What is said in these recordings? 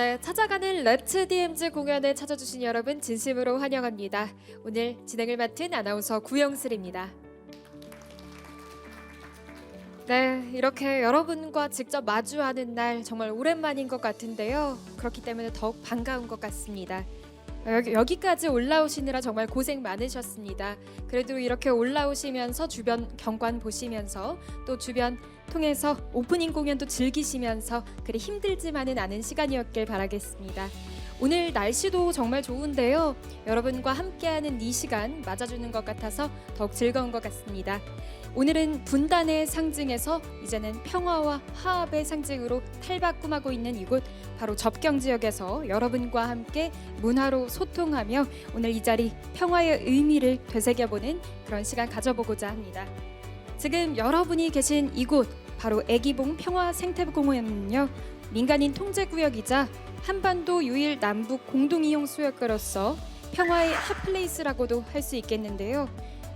네, 찾아가는 렛츠 DMZ 공연에 찾아주신 여러분 진심으로 환영합니다. 오늘 진행을 맡은 아나운서 구영슬입니다. 네, 이렇게 여러분과 직접 마주하는 날 정말 오랜만인 것 같은데요. 그렇기 때문에 더욱 반가운 것 같습니다. 여기까지 올라오시느라 정말 고생 많으셨습니다. 그래도 이렇게 올라오시면서 주변 경관 보시면서 또 주변 통해서 오프닝 공연도 즐기시면서 그리 힘들지만은 않은 시간이었길 바라겠습니다. 오늘 날씨도 정말 좋은데요. 여러분과 함께하는 이 시간 맞아주는 것 같아서 더욱 즐거운 것 같습니다. 오늘은 분단의 상징에서 이제는 평화와 화합의 상징으로 탈바꿈하고 있는 이곳 바로 접경 지역에서 여러분과 함께 문화로 소통하며 오늘 이 자리 평화의 의미를 되새겨보는 그런 시간 가져보고자 합니다. 지금 여러분이 계신 이곳 바로 애기봉 평화생태공원은요, 민간인 통제구역이자 한반도 유일 남북 공동이용 수역으로서 평화의 핫플레이스라고도 할 수 있겠는데요.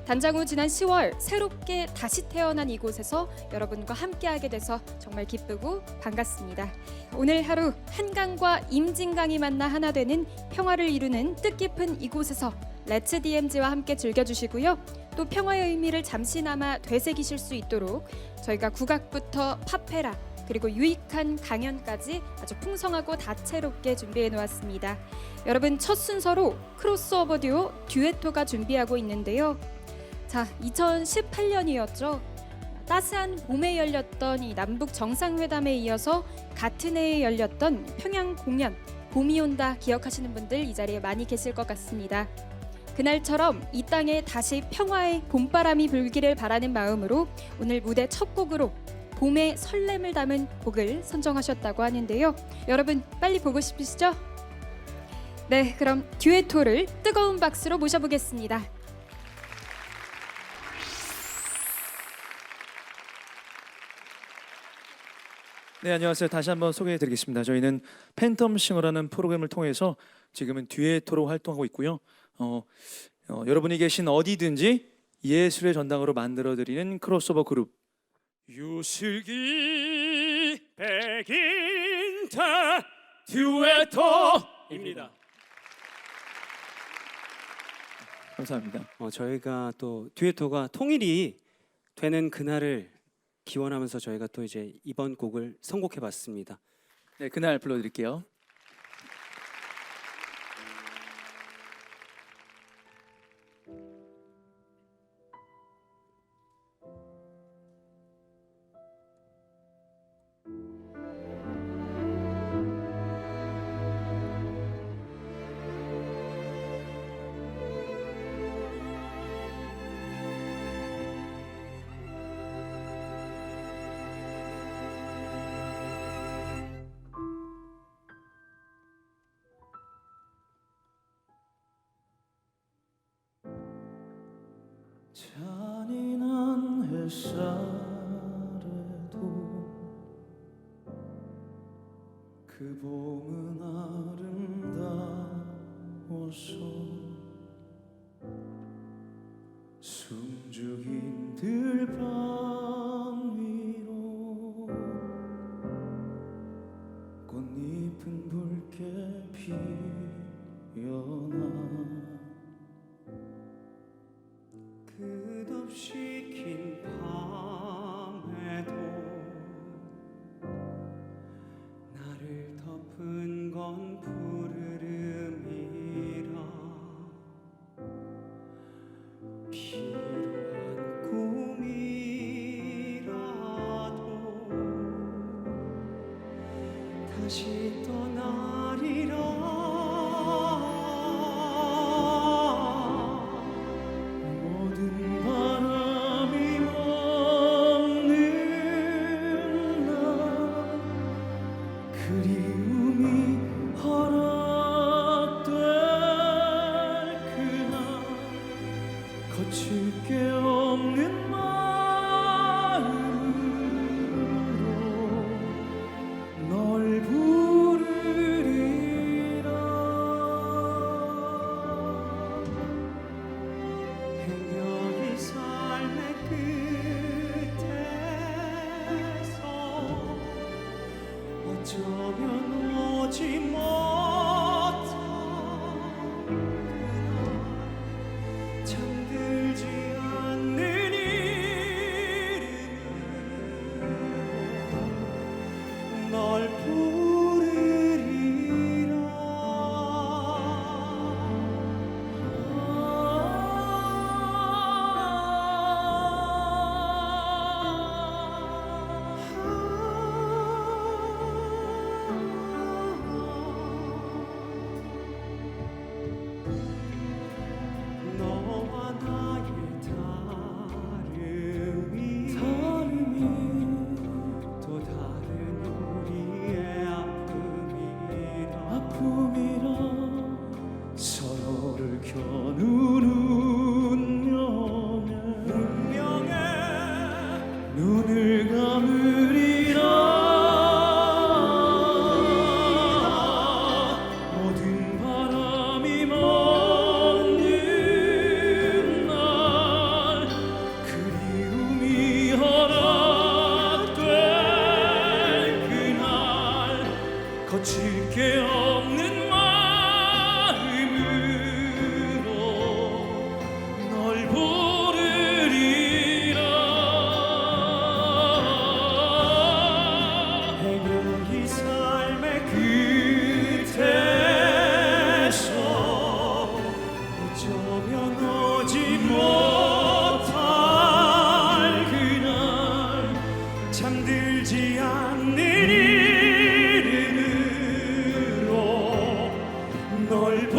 단장 후 지난 10월 새롭게 다시 태어난 이곳에서 여러분과 함께하게 돼서 정말 기쁘고 반갑습니다. 오늘 하루 한강과 임진강이 만나 하나 되는 평화를 이루는 뜻깊은 이곳에서 렛츠 DMZ와 함께 즐겨주시고요. 또 평화의 의미를 잠시나마 되새기실 수 있도록 저희가 국악부터 팝페라 그리고 유익한 강연까지 아주 풍성하고 다채롭게 준비해 놓았습니다. 여러분, 첫 순서로 크로스오버 듀오 듀에토가 준비하고 있는데요. 자, 2018년이었죠. 따스한 봄에 열렸던 이 남북 정상회담에 이어서 같은 해에 열렸던 평양 공연 봄이 온다 기억하시는 분들 이 자리에 많이 계실 것 같습니다. 그날처럼 이 땅에 다시 평화의 봄바람이 불기를 바라는 마음으로 오늘 무대 첫 곡으로 봄의 설렘을 담은 곡을 선정하셨다고 하는데요. 여러분 빨리 보고 싶으시죠? 네, 그럼 듀에토를 뜨거운 박수로 모셔보겠습니다. 네, 안녕하세요. 다시 한번 소개해드리겠습니다. 저희는 팬텀싱어라는 프로그램을 통해서 지금은 듀에토로 활동하고 있고요. 여러분이 계신 어디든지 예술의 전당으로 만들어드리는 크로스오버 그룹 유슬기 백인타 듀에토입니다. 감사합니다. 저희가 또 듀에토가 통일이 되는 그날을 기원하면서 저희가 또 이제 이번 곡을 선곡해봤습니다. 네, 그날 불러드릴게요. 잔인한 햇살에도 그 봄은 아름다워서 숨죽인 들밤 위로 꽃잎은 붉게 피어나 끝없이 긴 밤에도 나를 덮은 건 푸르름이라 필요한 꿈이라도 다시 떠나리라. 모든 바람 너와 나의 다름이 또 다른 우리의 아픔이라 서로를 겨누는 운명에 눈을 감으리라. 모든 바람이 멎는 날 그리움이 허락될 그날 거칠 게 없는 마음으로 널 부르리라. 해결 이 삶의 끝에서 어쩌면 오지 못할 그날 잠들지 않는 이름으로 널 부르리라.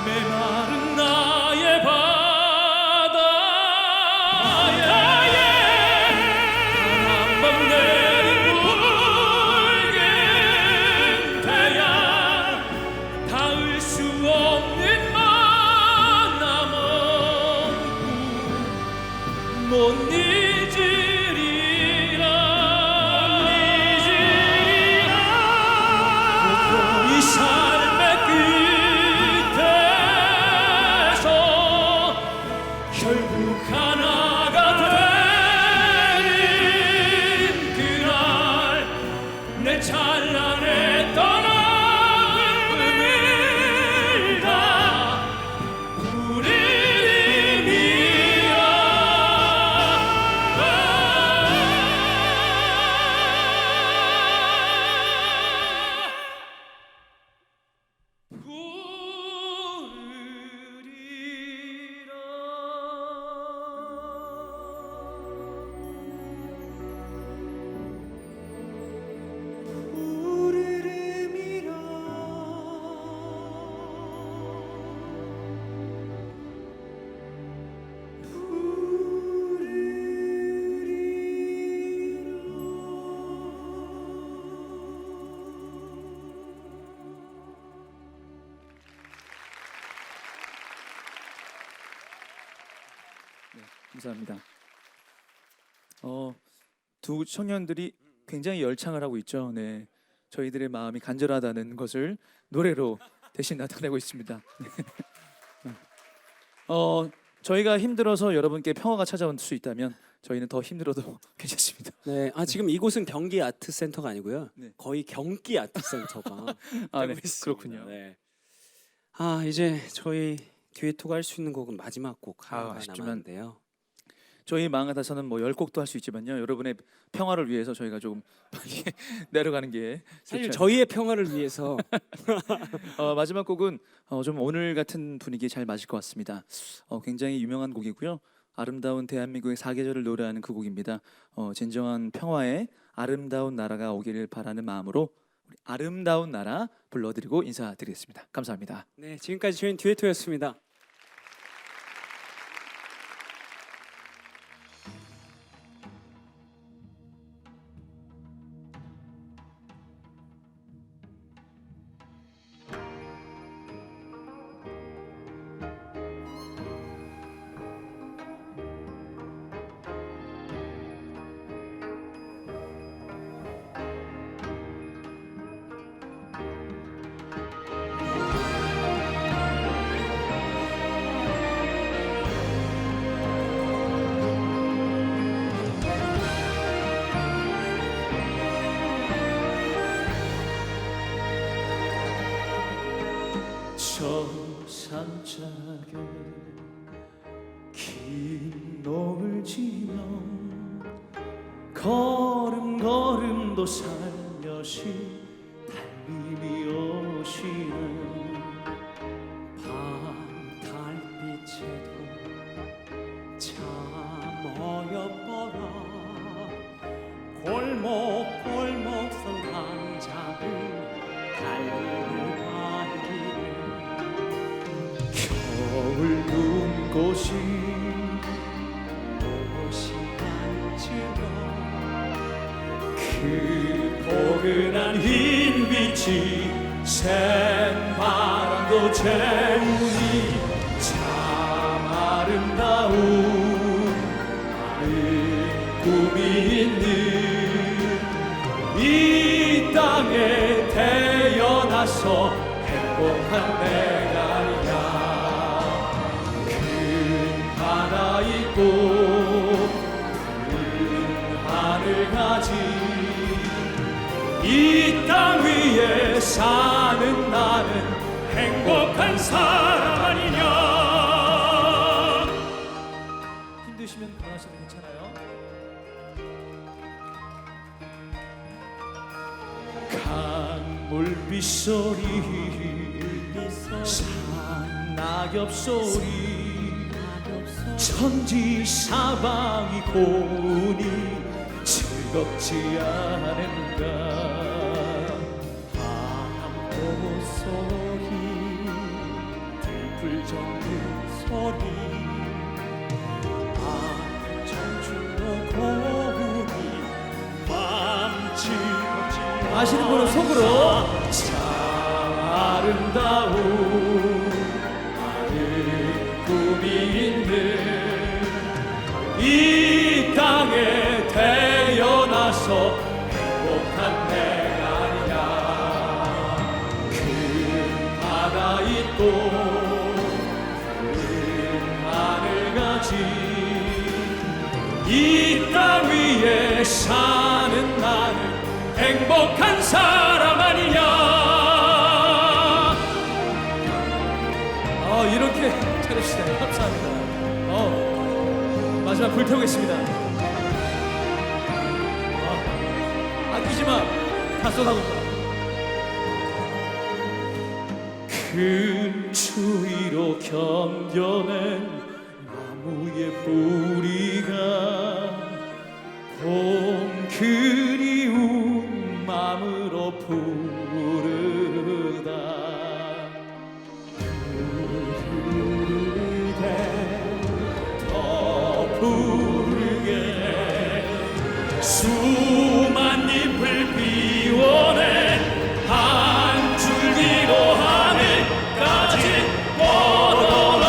메마른 나의 바다에 한밤 내린 붉은 태양 닿을 수 없는 만남 못 잊으리라. 이 삶의 끝에서 결국 하나가 되는 그날 내 찬란했던 아픔을 다 부르리라. 네, 감사합니다. 두 청년들이 굉장히 열창을 하고 있죠. 네, 저희들의 마음이 간절하다는 것을 노래로 대신 나타내고 있습니다. 저희가 힘들어서 여러분께 평화가 찾아올 수 있다면 저희는 더 힘들어도 괜찮습니다. 네, 지금 이곳은 경기 아트 센터가 아니고요. 네. 거의 경기 아트 센터가 아, 되고 네, 있습니다. 그렇군요. 네. 이제 저희 듀엣토가 할 수 있는 곡은 마지막 곡 하나가 아쉽지만 남았는데요. 저희 마음 같아서는 뭐 10곡도 할 수 있지만요. 여러분의 평화를 위해서 저희가 조금 빨리 내려가는 게 사실 좋지 저희의 평화를 위해서 마지막 곡은 좀 오늘 같은 분위기에 잘 맞을 것 같습니다. 굉장히 유명한 곡이고요. 아름다운 대한민국의 사계절을 노래하는 그 곡입니다. 진정한 평화의 아름다운 나라가 오기를 바라는 마음으로 우리 아름다운 나라 불러드리고 인사드리겠습니다. 감사합니다. 네, 지금까지 저희는 듀엣토였습니다. 저 산짝에 긴 놈을 지며 걸음걸음도 살며시 달리며 곳이 무엇이 안치러 그 포근한 흰 빛이 샌바람도 재우니 참 아름다운 많은 꿈이 있는 이 땅에 태어나서 행복한 내가 아니냐. 큰 바다 있고 푸른 하늘 가진 이 땅 위에 사는 나는 행복한 사람 아니냐. 힘드시면 변하셔도 괜찮아요. 강물빛 소리 산 낙엽 소리 천지 사방이 고운이 즐겁지 않은가. 밤꽃 소리 들불 정든 소리 청춘도 고운이 맘 즐겁지 아시는 분은 속으로 참 아름다운 많은 꿈이 있는 이 땅에 태어나서 행복한 내가 아니냐. 큰 바다 있고 푸른 하늘 가진 이 땅 위에 사는 나는 행복한 사람 아니냐. 이렇게 차려주시다니 감사합니다. 마지막 불 태우겠습니다. 아끼지 마. 다 쏟아본다. 큰 추위로 견뎌낸 나무의 뿌리가 봄 그리운 마음으로 부르다. 더 부르게 수만 잎을 피워낸 한 줄기로 하늘까지 뻗어라.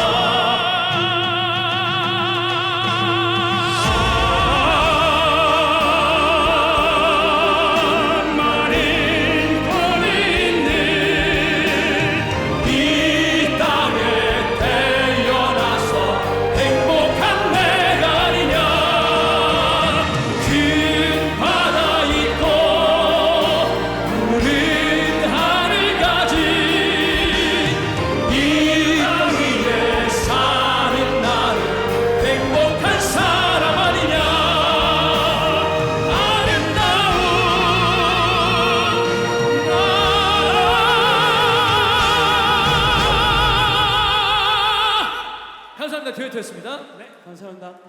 감사합니다. 듀엣이었습니다. 네, 감사합니다.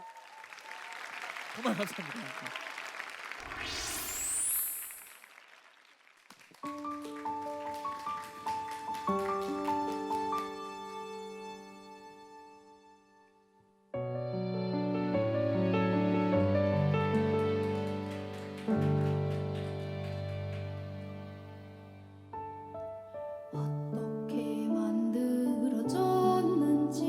정말 감사합니다. 어떻게 만들어졌는지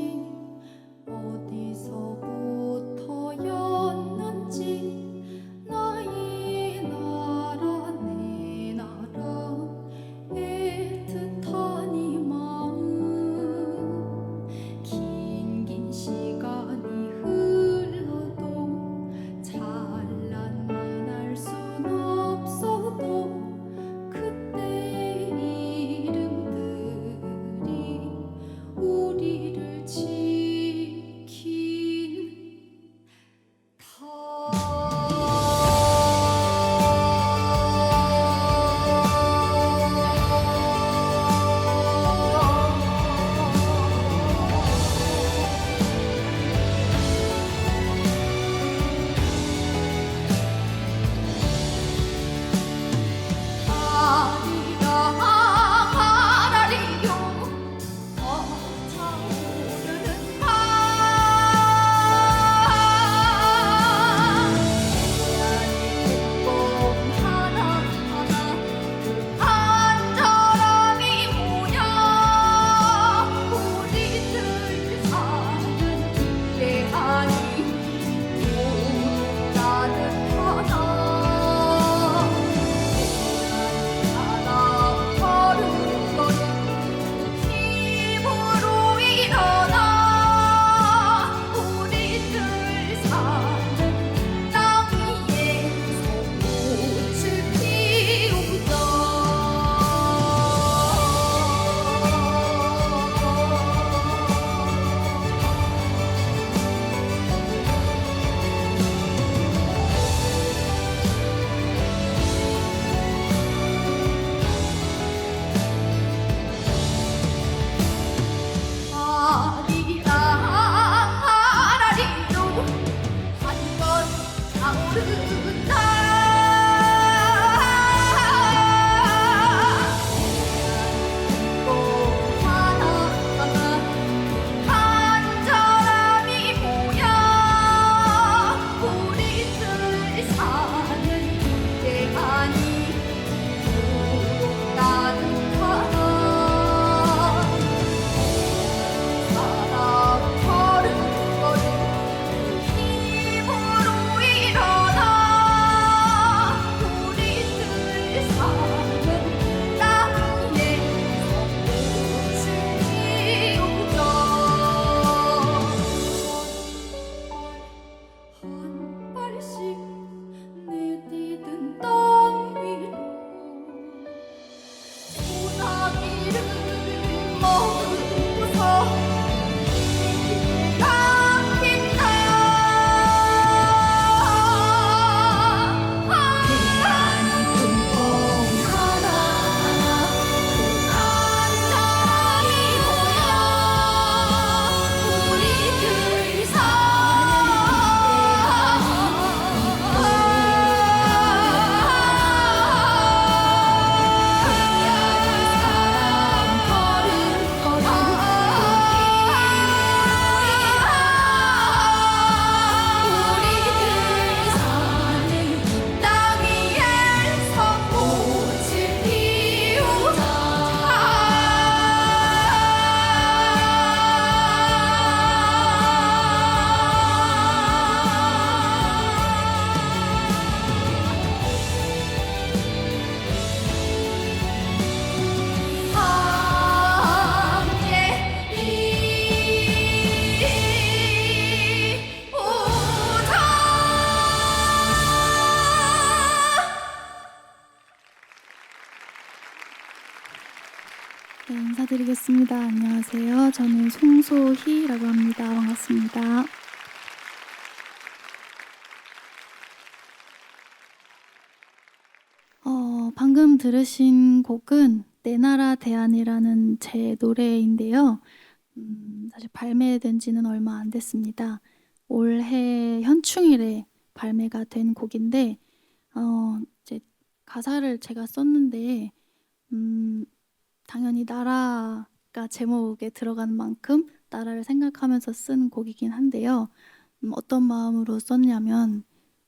어디서부터였는지 네, 인사드리겠습니다. 안녕하세요. 저는 송소희라고 합니다. 반갑습니다. 방금 들으신 곡은 내 나라 대안이라는 제 노래인데요. 사실 발매된 지는 얼마 안 됐습니다. 올해 현충일에 발매가 된 곡인데 이제 가사를 제가 썼는데 당연히 나라가 제목에 들어간 만큼 나라를 생각하면서 쓴 곡이긴 한데요. 어떤 마음으로 썼냐면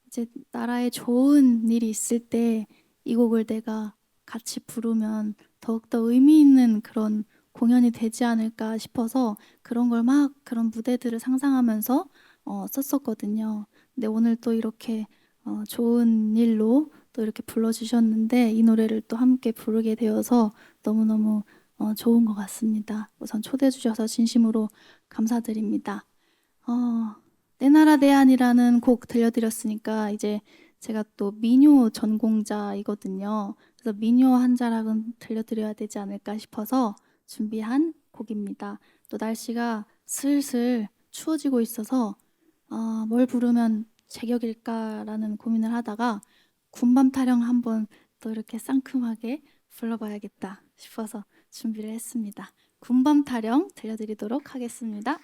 이제 나라에 좋은 일이 있을 때 이 곡을 내가 같이 부르면 더욱더 의미 있는 그런 공연이 되지 않을까 싶어서 그런 걸 막 그런 무대들을 상상하면서 썼었거든요. 근데 오늘 또 이렇게 좋은 일로 또 이렇게 불러주셨는데 이 노래를 또 함께 부르게 되어서 너무너무 좋은 것 같습니다. 우선 초대해 주셔서 진심으로 감사드립니다. 내 나라 대안이라는 곡 들려드렸으니까 이제 제가 또 민요 전공자이거든요. 그래서 민요 한 자락은 들려드려야 되지 않을까 싶어서 준비한 곡입니다. 또 날씨가 슬슬 추워지고 있어서 뭘 부르면 제격일까라는 고민을 하다가 군밤 타령 한번 또 이렇게 상큼하게 불러봐야겠다 싶어서 준비를 했습니다. 군밤 타령 들려드리도록 하겠습니다.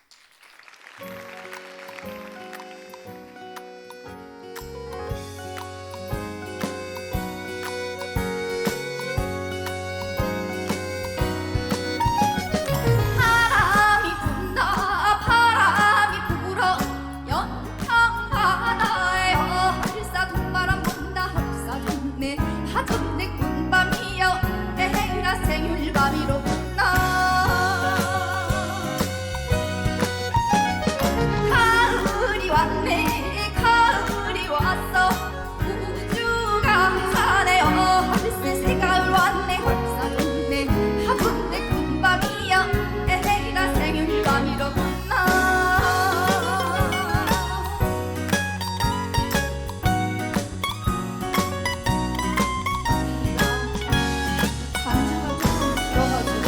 바람이 분다 바람이 불어 연평 바다에 헐사 동바람 분다 헐사 좋네 하 좋네 군밤이여 에헤라 생일밤이로 분나 가을이 왔네 가을이 왔어 우주가 사네요 헐새 새가을 왔네 헐사 좋네 하 좋네 군밤이여 에헤라 생일밤이로구나 반주가 조금 길어가지고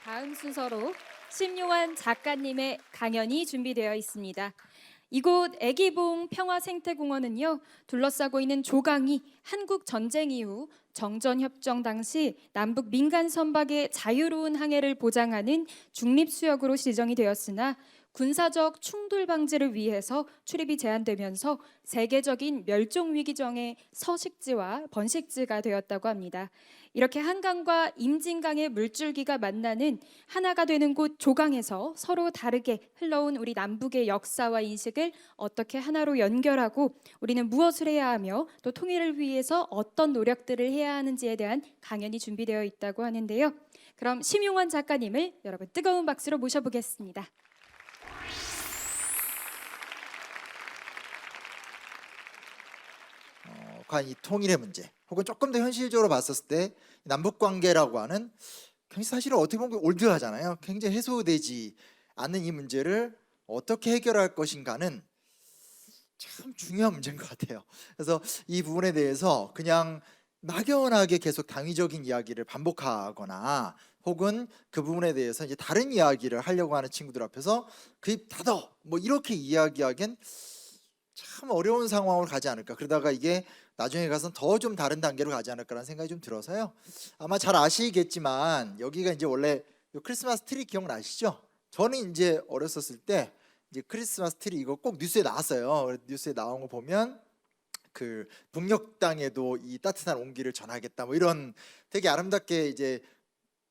다음 순서로 심요한 작가님의 강연이 준비되어 있습니다. 이곳 애기봉 평화생태공원은요, 둘러싸고 있는 조강이 한국 전쟁 이후 정전협정 당시 남북 민간 선박의 자유로운 항해를 보장하는 중립수역으로 지정이 되었으나 군사적 충돌 방지를 위해서 출입이 제한되면서 세계적인 멸종 위기종의 서식지와 번식지가 되었다고 합니다. 이렇게 한강과 임진강의 물줄기가 만나는 하나가 되는 곳 조강에서 서로 다르게 흘러온 우리 남북의 역사와 인식을 어떻게 하나로 연결하고 우리는 무엇을 해야 하며 또 통일을 위해서 어떤 노력들을 해야 하는지에 대한 강연이 준비되어 있다고 하는데요. 그럼 심용환 작가님을 여러분 뜨거운 박수로 모셔보겠습니다. 과연 이 통일의 문제 혹은 조금 더 현실적으로 봤었을 때 남북 관계라고 하는 굉장히 사실은 어떻게 보면 올드하잖아요. 굉장히 해소되지 않는 이 문제를 어떻게 해결할 것인가는 참 중요한 문제인 것 같아요. 그래서 이 부분에 대해서 그냥 막연하게 계속 당위적인 이야기를 반복하거나 혹은 그 부분에 대해서 이제 다른 이야기를 하려고 하는 친구들 앞에서 그 입 닫어 뭐 이렇게 이야기하기엔 참 어려운 상황으로 가지 않을까. 그러다가 이게 나중에 가서는 더 좀 다른 단계로 가지 않을까라는 생각이 좀 들어서요. 아마 잘 아시겠지만 여기가 이제 원래 크리스마스 트리 기억나시죠? 저는 이제 어렸었을 때 이제 크리스마스 트리 이거 꼭 뉴스에 나왔어요. 뉴스에 나온 거 보면 그 북녘 땅에도 이 따뜻한 온기를 전하겠다 뭐 이런 되게 아름답게 이제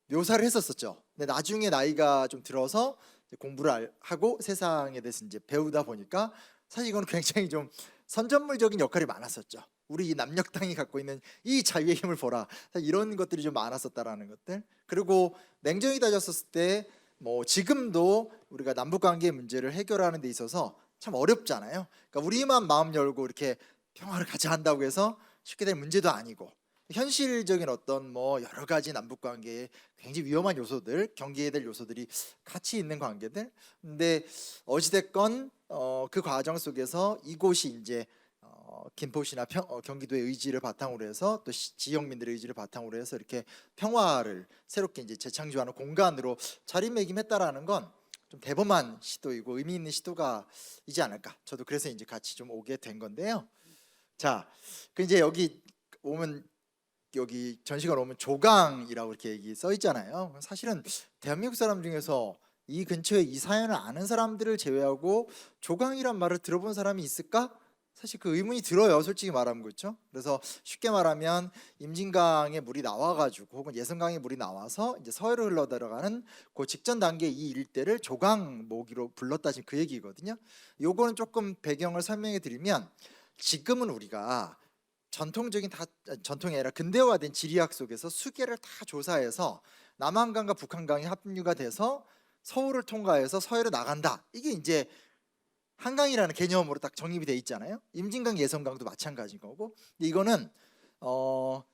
묘사를 했었었죠. 근데 나중에 나이가 좀 들어서 공부를 하고 세상에 대해서 이제 배우다 보니까 사실 이건 굉장히 좀 선전물적인 역할이 많았었죠. 우리 이 남녘 땅이 갖고 있는 이 자유의 힘을 보라. 사실 이런 것들이 좀 많았었다라는 것들. 그리고 냉정히 따졌었을 때 뭐 지금도 우리가 남북 관계 문제를 해결하는 데 있어서 참 어렵잖아요. 그러니까 우리만 마음 열고 이렇게 평화를 가자 한다고 해서 쉽게 될 문제도 아니고 현실적인 어떤 뭐 여러 가지 남북 관계에 굉장히 위험한 요소들, 경계해야 될 요소들이 같이 있는 관계들. 근데 어찌됐건 그 과정 속에서 이곳이 이제 김포시나 경기도의 의지를 바탕으로 해서 또 지역민들의 의지를 바탕으로 해서 이렇게 평화를 새롭게 이제 재창조하는 공간으로 자리매김했다라는 건 좀 대범한 시도이고 의미 있는 시도가이지 않을까. 저도 그래서 이제 같이 좀 오게 된 건데요. 자, 그 이제 여기 오면 여기 전시관 오면 조강이라고 이렇게 여기 써 있잖아요. 사실은 대한민국 사람 중에서 이 근처에 이 사연을 아는 사람들을 제외하고 조강이란 말을 들어본 사람이 있을까? 사실 그 의문이 들어요. 솔직히 말하면 그렇죠. 그래서 쉽게 말하면 임진강에 물이 나와가지고 혹은 예성강에 물이 나와서 이제 서해로 흘러 들어가는 그 직전 단계 이 일대를 조강모기로 불렀다 지금 그 얘기거든요. 요거는 조금 배경을 설명해 드리면 지금은 우리가 전통이 아니라 근대화된 지리학 속에서 수계를 다 조사해서 남한강과 북한강이 합류가 돼서 서울을 통과해서 서해로 나간다. 이게 이제 한강이라는 개념으로 딱 정립이 돼 있잖아요. 임진강, 예성강도 마찬가지인 거고. 근데 이거는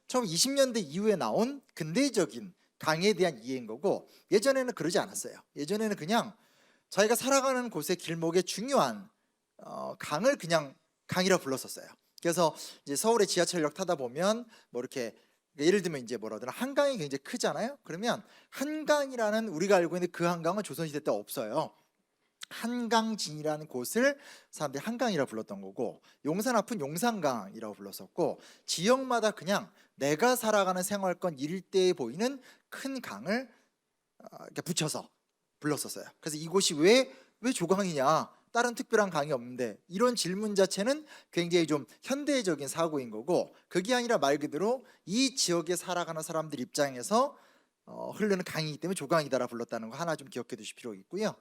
처음 20년대 이후에 나온 근대적인 강에 대한 이해인 거고 예전에는 그러지 않았어요. 예전에는 그냥 자기가 살아가는 곳의 길목에 중요한 강을 그냥 강이라 불렀었어요. 그래서 이제 서울의 지하철역 타다 보면 뭐 이렇게 예를 들면 이제 뭐라 하더라 한강이 굉장히 크잖아요. 그러면 한강이라는 우리가 알고 있는 그 한강은 조선시대 때 없어요. 한강진이라는 곳을 사람들이 한강이라고 불렀던 거고 용산 앞은 용산강이라고 불렀었고 지역마다 그냥 내가 살아가는 생활권 일대에 보이는 큰 강을 이렇게 붙여서 불렀었어요. 그래서 이곳이 왜 조강이냐 다른 특별한 강이 없는데 이런 질문 자체는 굉장히 좀 현대적인 사고인 거고 그게 아니라 말 그대로 이 지역에 살아가는 사람들 입장에서 흐르는 강이기 때문에 조강이다라 불렀다는 거 하나 좀 기억해 두실 필요가 있고요.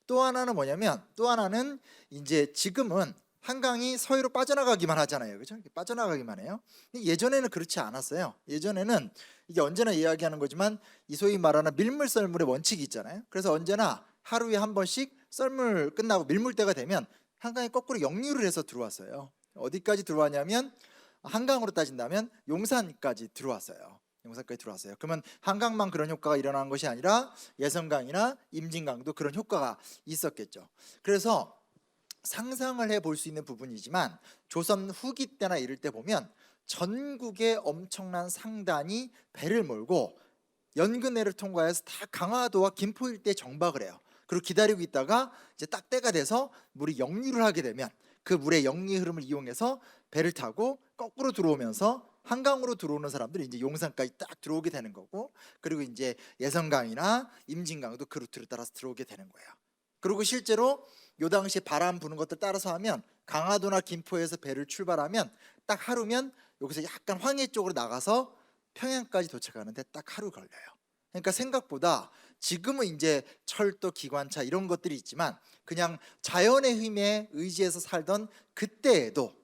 또 하나는 뭐냐면 또 하나는 이제 지금은 한강이 서해로 빠져나가기만 하잖아요. 그렇죠? 빠져나가기만 해요. 근데 예전에는 그렇지 않았어요. 예전에는 이게 언제나 이야기하는 거지만 이 소위 말하는 밀물썰물의 원칙이 있잖아요. 그래서 언제나 하루에 한 번씩 썰물 끝나고 밀물때가 되면 한강에 거꾸로 역류를 해서 들어왔어요. 어디까지 들어왔냐면 한강으로 따진다면 용산까지 들어왔어요. 용산까지 들어왔어요. 그러면 한강만 그런 효과가 일어난 것이 아니라 예성강이나 임진강도 그런 효과가 있었겠죠. 그래서 상상을 해볼 수 있는 부분이지만 조선 후기 때나 이럴 때 보면 전국에 엄청난 상단이 배를 몰고 연근해를 통과해서 다 강화도와 김포 일대에 정박을 해요. 그리고 기다리고 있다가 이제 딱 때가 돼서 물이 역류를 하게 되면 그 물의 역류 흐름을 이용해서 배를 타고 거꾸로 들어오면서 한강으로 들어오는 사람들이 이제 용산까지 딱 들어오게 되는 거고, 그리고 이제 예성강이나 임진강도 그 루트를 따라서 들어오게 되는 거예요. 그리고 실제로 요 당시에 바람 부는 것들 따라서 하면 강화도나 김포에서 배를 출발하면 딱 하루면 여기서 약간 황해 쪽으로 나가서 평양까지 도착하는데 딱 하루 걸려요. 그러니까 생각보다 지금은 이제 철도, 기관차 이런 것들이 있지만 그냥 자연의 힘에 의지해서 살던 그때에도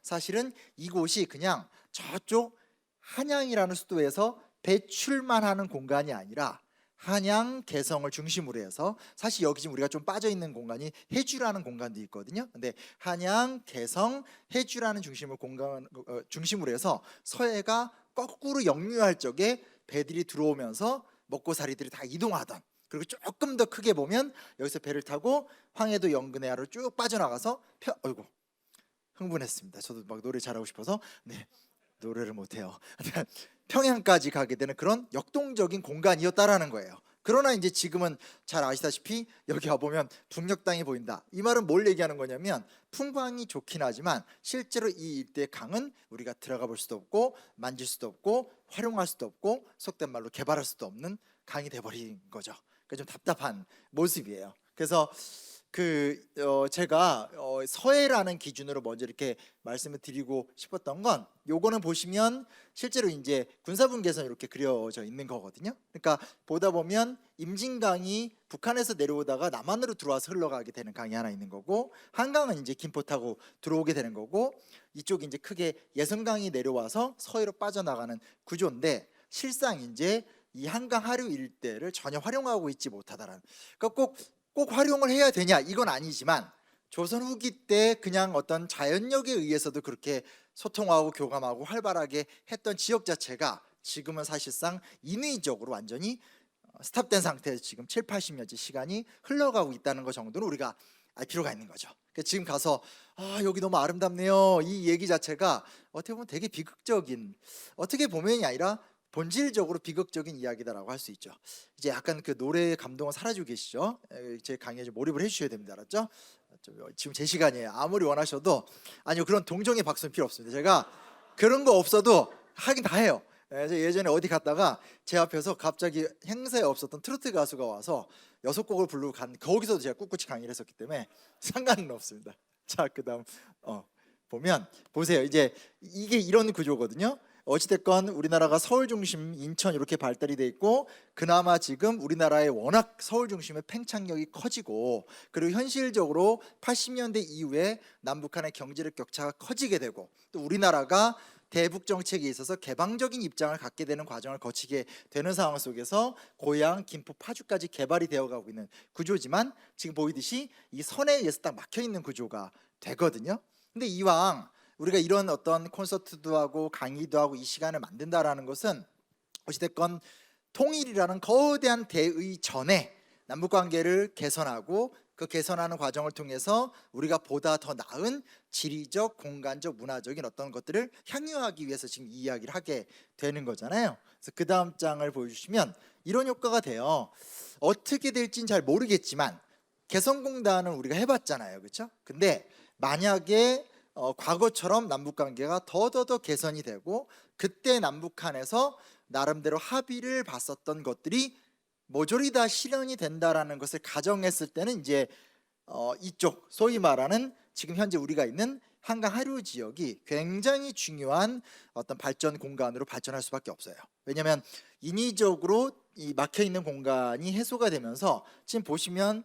사실은 이곳이 그냥 저쪽 한양이라는 수도에서 배출만 하는 공간이 아니라 한양, 개성을 중심으로 해서, 사실 여기 지금 우리가 좀 빠져 있는 공간이 해주라는 공간도 있거든요. 근데 한양, 개성, 해주라는 중심으로 해서 서해가 거꾸로 역류할 적에 배들이 들어오면서 먹고살이들이 다 이동하던, 그리고 조금 더 크게 보면 여기서 배를 타고 황해도 연근해로 쭉 빠져나가서 어이구 흥분했습니다. 저도 막 노래 잘하고 싶어서 노래를 못해요. 평양까지 가게 되는 그런 역동적인 공간이었다라는 거예요. 그러나 이제 지금은 잘 아시다시피 여기 와보면 북녘 땅이 보인다. 이 말은 뭘 얘기하는 거냐면 풍광이 좋긴 하지만 실제로 이 일대의 강은 우리가 들어가 볼 수도 없고 만질 수도 없고 활용할 수도 없고 속된 말로 개발할 수도 없는 강이 돼버린 거죠. 그러니까 좀 답답한 모습이에요. 그래서 제가 서해라는 기준으로 먼저 이렇게 말씀을 드리고 싶었던 건, 요거는 보시면 실제로 이제 군사분계선 이렇게 그려져 있는 거거든요. 그러니까 보다 보면 임진강이 북한에서 내려오다가 남한으로 들어와서 흘러가게 되는 강이 하나 있는 거고, 한강은 이제 김포 타고 들어오게 되는 거고, 이쪽이 이제 크게 예성강이 내려와서 서해로 빠져나가는 구조인데, 실상 이제 이 한강 하류 일대를 전혀 활용하고 있지 못하다라는. 그러니까 꼭 활용을 해야 되냐 이건 아니지만 조선 후기 때 그냥 어떤 자연력에 의해서도 그렇게 소통하고 교감하고 활발하게 했던 지역 자체가 지금은 사실상 인위적으로 완전히 스탑된 상태에서 지금 7, 80년째 시간이 흘러가고 있다는 것 정도는 우리가 알 필요가 있는 거죠. 그러니까 지금 가서 여기 너무 아름답네요, 이 얘기 자체가 어떻게 보면 되게 비극적인, 어떻게 보면이 아니라 본질적으로 비극적인 이야기다라고 할 수 있죠. 이제 약간 그 노래의 감동은 사라지고 계시죠? 제 강의에 좀 몰입을 해주셔야 됩니다. 알았죠? 지금 제 시간이에요. 아무리 원하셔도, 아니요, 그런 동정의 박수는 필요 없습니다. 제가 그런 거 없어도 하긴 다 해요. 예전에 어디 갔다가 제 앞에서 갑자기 행사에 없었던 트로트 가수가 와서 6곡을 부르고 거기서도 제가 꿋꿋이 강의를 했었기 때문에 상관은 없습니다. 자, 그다음 보면 보세요. 이제 이게 이런 구조거든요. 어찌됐건 우리나라가 서울 중심, 인천 이렇게 발달이 돼 있고, 그나마 지금 우리나라의 워낙 서울 중심의 팽창력이 커지고, 그리고 현실적으로 80년대 이후에 남북한의 경제력 격차가 커지게 되고, 또 우리나라가 대북 정책에 있어서 개방적인 입장을 갖게 되는 과정을 거치게 되는 상황 속에서 고향, 김포, 파주까지 개발이 되어가고 있는 구조지만, 지금 보이듯이 이 선에 의해서 딱 막혀 있는 구조가 되거든요. 근데 이왕 우리가 이런 어떤 콘서트도 하고 강의도 하고 이 시간을 만든다라는 것은 어찌됐건 통일이라는 거대한 대의 전에 남북관계를 개선하고, 그 개선하는 과정을 통해서 우리가 보다 더 나은 지리적, 공간적, 문화적인 어떤 것들을 향유하기 위해서 지금 이 이야기를 하게 되는 거잖아요. 그래서 그 다음 장을 보여주시면 이런 효과가 돼요. 어떻게 될지는 잘 모르겠지만 개성공단은 우리가 해봤잖아요, 그렇죠? 근데 만약에 과거처럼 남북관계가 더더더 개선이 되고, 그때 남북한에서 나름대로 합의를 봤었던 것들이 모조리 다 실현이 된다라는 것을 가정했을 때는 이제 이쪽 소위 말하는 지금 현재 우리가 있는 한강 하류 지역이 굉장히 중요한 어떤 발전 공간으로 발전할 수밖에 없어요. 왜냐하면 인위적으로 이 막혀 있는 공간이 해소가 되면서 지금 보시면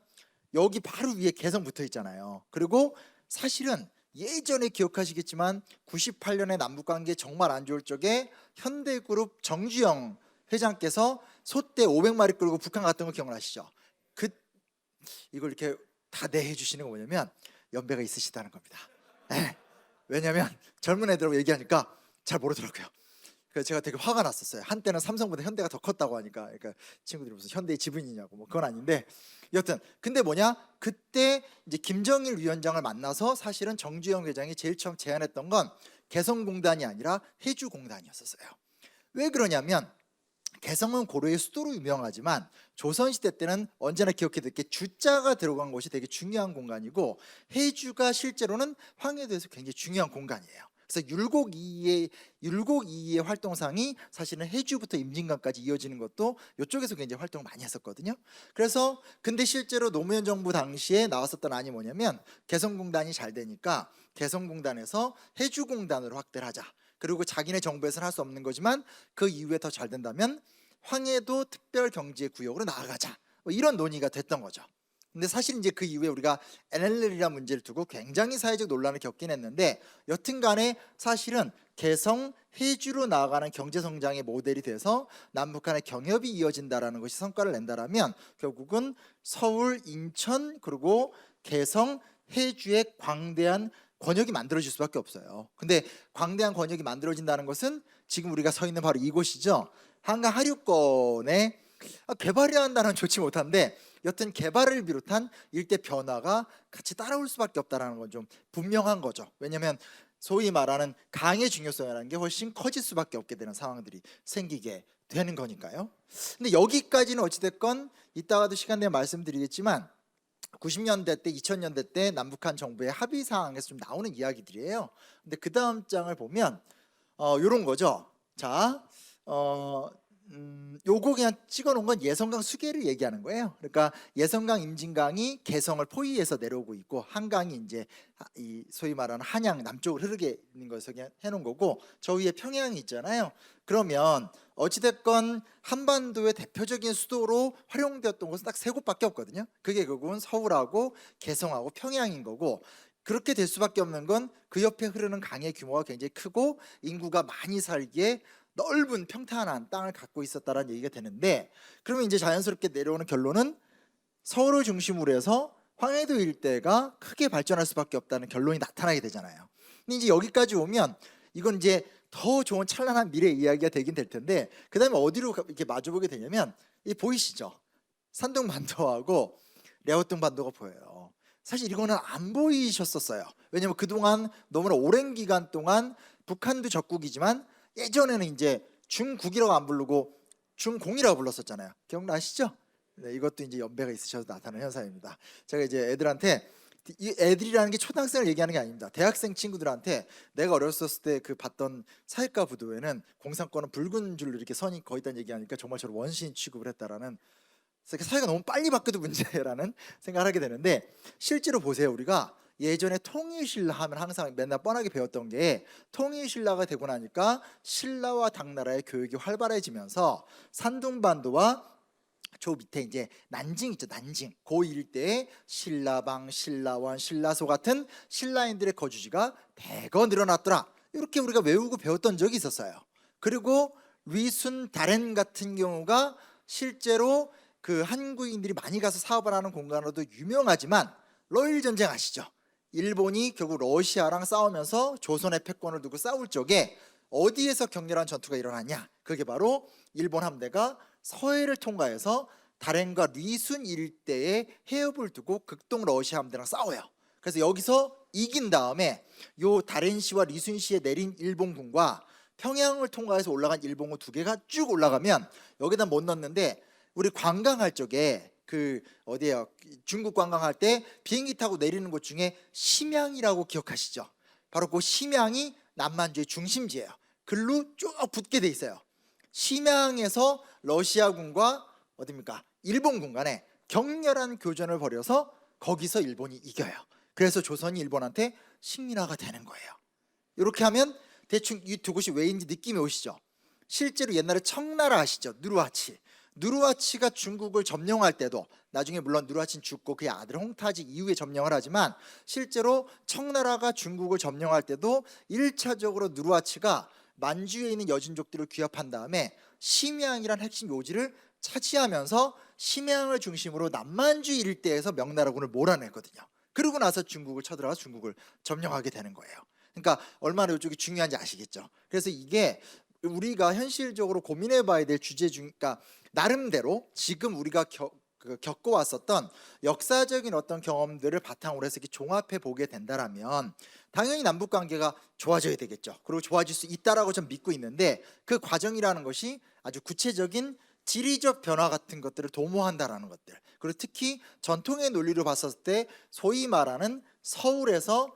여기 바로 위에 개성 붙어 있잖아요. 그리고 사실은 예전에 기억하시겠지만 98년에 남북관계 정말 안 좋을 적에 현대그룹 정주영 회장께서 소떼 500마리 끌고 북한 갔던 거 기억나시죠? 이걸 이렇게 다 내해 주시는 거 뭐냐면 연배가 있으시다는 겁니다. 왜냐하면 젊은 애들하고 얘기하니까 잘 모르더라고요. 그래서 제가 되게 화가 났었어요. 한때는 삼성보다 현대가 더 컸다고 하니까, 그러니까 친구들이 무슨 현대의 지분이냐고, 뭐 그건 아닌데, 여튼 근데 뭐냐, 그때 이제 김정일 위원장을 만나서 사실은 정주영 회장이 제일 처음 제안했던 건 개성공단이 아니라 해주공단이었었어요. 왜 그러냐면 개성은 고려의 수도로 유명하지만 조선시대 때는 언제나 기억해야 될 게 주자가 들어간 곳이 되게 중요한 공간이고 해주가 실제로는 황해도에서 굉장히 중요한 공간이에요. 그래서 율곡이의 활동상이 사실은 해주부터 임진강까지 이어지는 것도 이쪽에서 굉장히 활동을 많이 했었거든요. 그래서 근데 실제로 노무현 정부 당시에 나왔었던 안이 뭐냐면 개성공단이 잘 되니까 개성공단에서 해주공단으로 확대를 하자. 그리고 자기네 정부에서는 할 수 없는 거지만 그 이후에 더 잘 된다면 황해도 특별경제구역으로 나아가자. 뭐 이런 논의가 됐던 거죠. 근데 사실 이제 그 이후에 우리가 NLL이라는 문제를 두고 굉장히 사회적 논란을 겪긴 했는데 여튼간에 사실은 개성, 해주로 나아가는 경제성장의 모델이 돼서 남북한의 경협이 이어진다라는 것이 성과를 낸다라면 결국은 서울, 인천 그리고 개성, 해주의 광대한 권역이 만들어질 수밖에 없어요. 근데 광대한 권역이 만들어진다는 것은 지금 우리가 서 있는 바로 이곳이죠. 한강 하류권에 개발이라는 단어는 좋지 못한데 여튼 개발을 비롯한 일대 변화가 같이 따라올 수밖에 없다는 건 좀 분명한 거죠. 왜냐하면 소위 말하는 강의 중요성이라는 게 훨씬 커질 수밖에 없게 되는 상황들이 생기게 되는 거니까요. 근데 여기까지는 어찌됐건 이따가도 시간 되면 말씀드리겠지만 90년대 때 2000년대 때 남북한 정부의 합의 사항에서 좀 나오는 이야기들이에요. 근데 그 다음 장을 보면 요런 거죠. 자, 요거 그냥 찍어놓은 건 예성강 수계를 얘기하는 거예요. 그러니까 예성강, 임진강이 개성을 포위해서 내려오고 있고 한강이 이제 이 소위 말하는 한양 남쪽으로 흐르게 있는 것을 그냥 해놓은 거고 저 위에 평양이 있잖아요. 그러면 어찌됐건 한반도의 대표적인 수도로 활용되었던 곳은 딱 세 곳밖에 없거든요. 그게 결국은 서울하고 개성하고 평양인 거고 그렇게 될 수밖에 없는 건 그 옆에 흐르는 강의 규모가 굉장히 크고 인구가 많이 살기에 넓은 평탄한 땅을 갖고 있었다라는 얘기가 되는데 그러면 이제 자연스럽게 내려오는 결론은 서울을 중심으로 해서 황해도 일대가 크게 발전할 수밖에 없다는 결론이 나타나게 되잖아요. 근데 이제 여기까지 오면 이건 이제 더 좋은 찬란한 미래 이야기가 되긴 될 텐데 그 다음에 어디로 이렇게 마주보게 되냐면 이 보이시죠? 산둥 반도하고 랴오뚱 반도가 보여요. 사실 이거는 안 보이셨었어요. 왜냐면 그동안 너무나 오랜 기간 동안 북한도 적국이지만 예전에는 이제 중국이라고 안 부르고 중공이라고 불렀었잖아요. 기억나시죠? 네, 이것도 이제 연배가 있으셔서 나타나는 현상입니다. 제가 이제 애들한테 이 애들이라는 게 초등학생을 얘기하는 게 아닙니다. 대학생 친구들한테 내가 어렸을 때 그 봤던 사회과 부도에는 공산권은 붉은 줄로 이렇게 선이 거의 있다는 얘기하니까 정말 저를 원시인 취급을 했다라는 그래서 사회가 너무 빨리 바뀌어도 문제라는 생각을 하게 되는데 실제로 보세요. 우리가 예전에 통일신라 하면 항상 맨날 뻔하게 배웠던 게 통일신라가 되고 나니까 신라와 당나라의 교육이 활발해지면서 산둥반도와 저 밑에 이제 난징 있죠. 난징 그 일대에 신라방, 신라원, 신라소 같은 신라인들의 거주지가 대거 늘어났더라. 이렇게 우리가 외우고 배웠던 적이 있었어요. 그리고 위순 다렌 같은 경우가 실제로 그 한국인들이 많이 가서 사업을 하는 공간으로도 유명하지만 러일 전쟁 아시죠? 일본이 결국 러시아랑 싸우면서 조선의 패권을 두고 싸울 적에 어디에서 격렬한 전투가 일어났냐? 그게 바로 일본 함대가 서해를 통과해서 다롄과 리순 일대에 해협을 두고 극동 러시아 함대랑 싸워요. 그래서 여기서 이긴 다음에 요 다롄시와 리순시에 내린 일본군과 평양을 통과해서 올라간 일본군 두 개가 쭉 올라가면 여기다 못 넣었는데 우리 관광할 적에 그 어디에요? 중국 관광할 때 비행기 타고 내리는 곳 중에 심양이라고 기억하시죠? 바로 그 심양이 남만주의 중심지예요. 글로 쭉 붙게 돼 있어요. 심양에서 러시아군과 어디입니까? 일본군 간에 격렬한 교전을 벌여서 거기서 일본이 이겨요. 그래서 조선이 일본한테 식민화가 되는 거예요. 이렇게 하면 대충 이 두 곳이 왜인지 느낌이 오시죠? 실제로 옛날에 청나라 아시죠? 누르하치. 누르하치가 중국을 점령할 때도 나중에 물론 누르하치는 죽고 그의 아들 홍타직 이후에 점령을 하지만 실제로 청나라가 중국을 점령할 때도 1차적으로 누르하치가 만주에 있는 여진족들을 귀합한 다음에 심양이란 핵심 요지를 차지하면서 심양을 중심으로 남만주 일대에서 명나라군을 몰아냈거든요. 그러고 나서 중국을 쳐들어가서 중국을 점령하게 되는 거예요. 그러니까 얼마나 이쪽이 중요한지 아시겠죠? 그래서 이게 우리가 현실적으로 고민해봐야 될 주제 중, 그러니까 나름대로 지금 우리가 겪어왔었던 역사적인 어떤 경험들을 바탕으로 해서 이렇게 종합해 보게 된다라면 당연히 남북 관계가 좋아져야 되겠죠. 그리고 좋아질 수 있다라고 좀 믿고 있는데 그 과정이라는 것이 아주 구체적인 지리적 변화 같은 것들을 도모한다라는 것들. 그리고 특히 전통의 논리로 봤을 때 소위 말하는 서울에서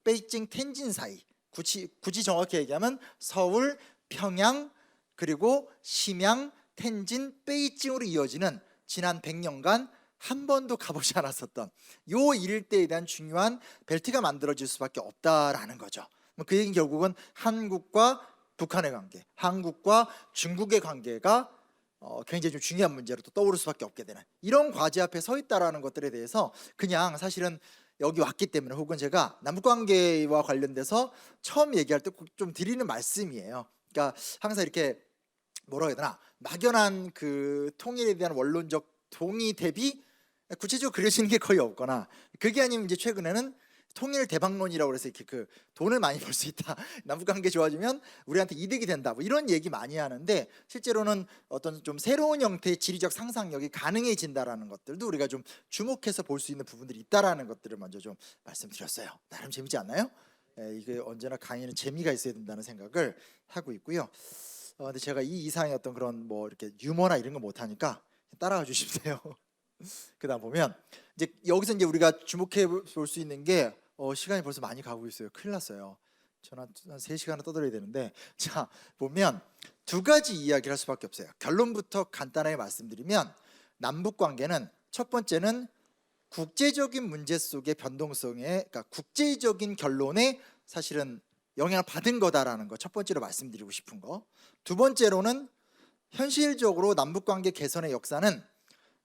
베이징 텐진 사이, 굳이 정확히 얘기하면 서울, 평양, 그리고 심양, 텐진, 베이징으로 이어지는 지난 100년간 한 번도 가보지 않았었던 요 일대에 대한 중요한 벨트가 만들어질 수밖에 없다라는 거죠. 그 얘기는 결국은 한국과 북한의 관계, 한국과 중국의 관계가 굉장히 좀 중요한 문제로 또 떠오를 수밖에 없게 되는 이런 과제 앞에 서 있다라는 것들에 대해서 그냥 사실은 여기 왔기 때문에 혹은 제가 남북관계와 관련돼서 처음 얘기할 때 꼭 좀 드리는 말씀이에요. 그러니까 항상 이렇게 뭐라 해야 되나 막연한 그 통일에 대한 원론적 동의 대비 구체적으로 그려지는 게 거의 없거나 그게 아니면 이제 최근에는 통일 대박론이라고 그래서 이렇게 그 돈을 많이 벌 수 있다. 남북 관계 좋아지면 우리한테 이득이 된다. 뭐 이런 얘기 많이 하는데 실제로는 어떤 좀 새로운 형태의 지리적 상상력이 가능해진다라는 것들도 우리가 좀 주목해서 볼 수 있는 부분들이 있다라는 것들을 먼저 좀 말씀드렸어요. 나름 재밌지 않나요? 이게 언제나 강의는 재미가 있어야 된다는 생각을 하고 있고요. 근데 제가 이 이상의 어떤 그런 뭐 이렇게 유머나 이런 거 못하니까 따라가 주십시오. 그다음 보면 이제 여기서 이제 우리가 주목해 볼 수 있는 게 시간이 벌써 많이 가고 있어요. 큰일 났어요. 저는 한 3시간을 떠들어야 되는데 자 보면 두 가지 이야기를 할 수밖에 없어요. 결론부터 간단하게 말씀드리면 남북 관계는 첫 번째는 국제적인 문제 속의 변동성에 그러니까 국제적인 결론에 사실은 영향을 받은 거다라는 거 첫 번째로 말씀드리고 싶은 거. 두 번째로는 현실적으로 남북 관계 개선의 역사는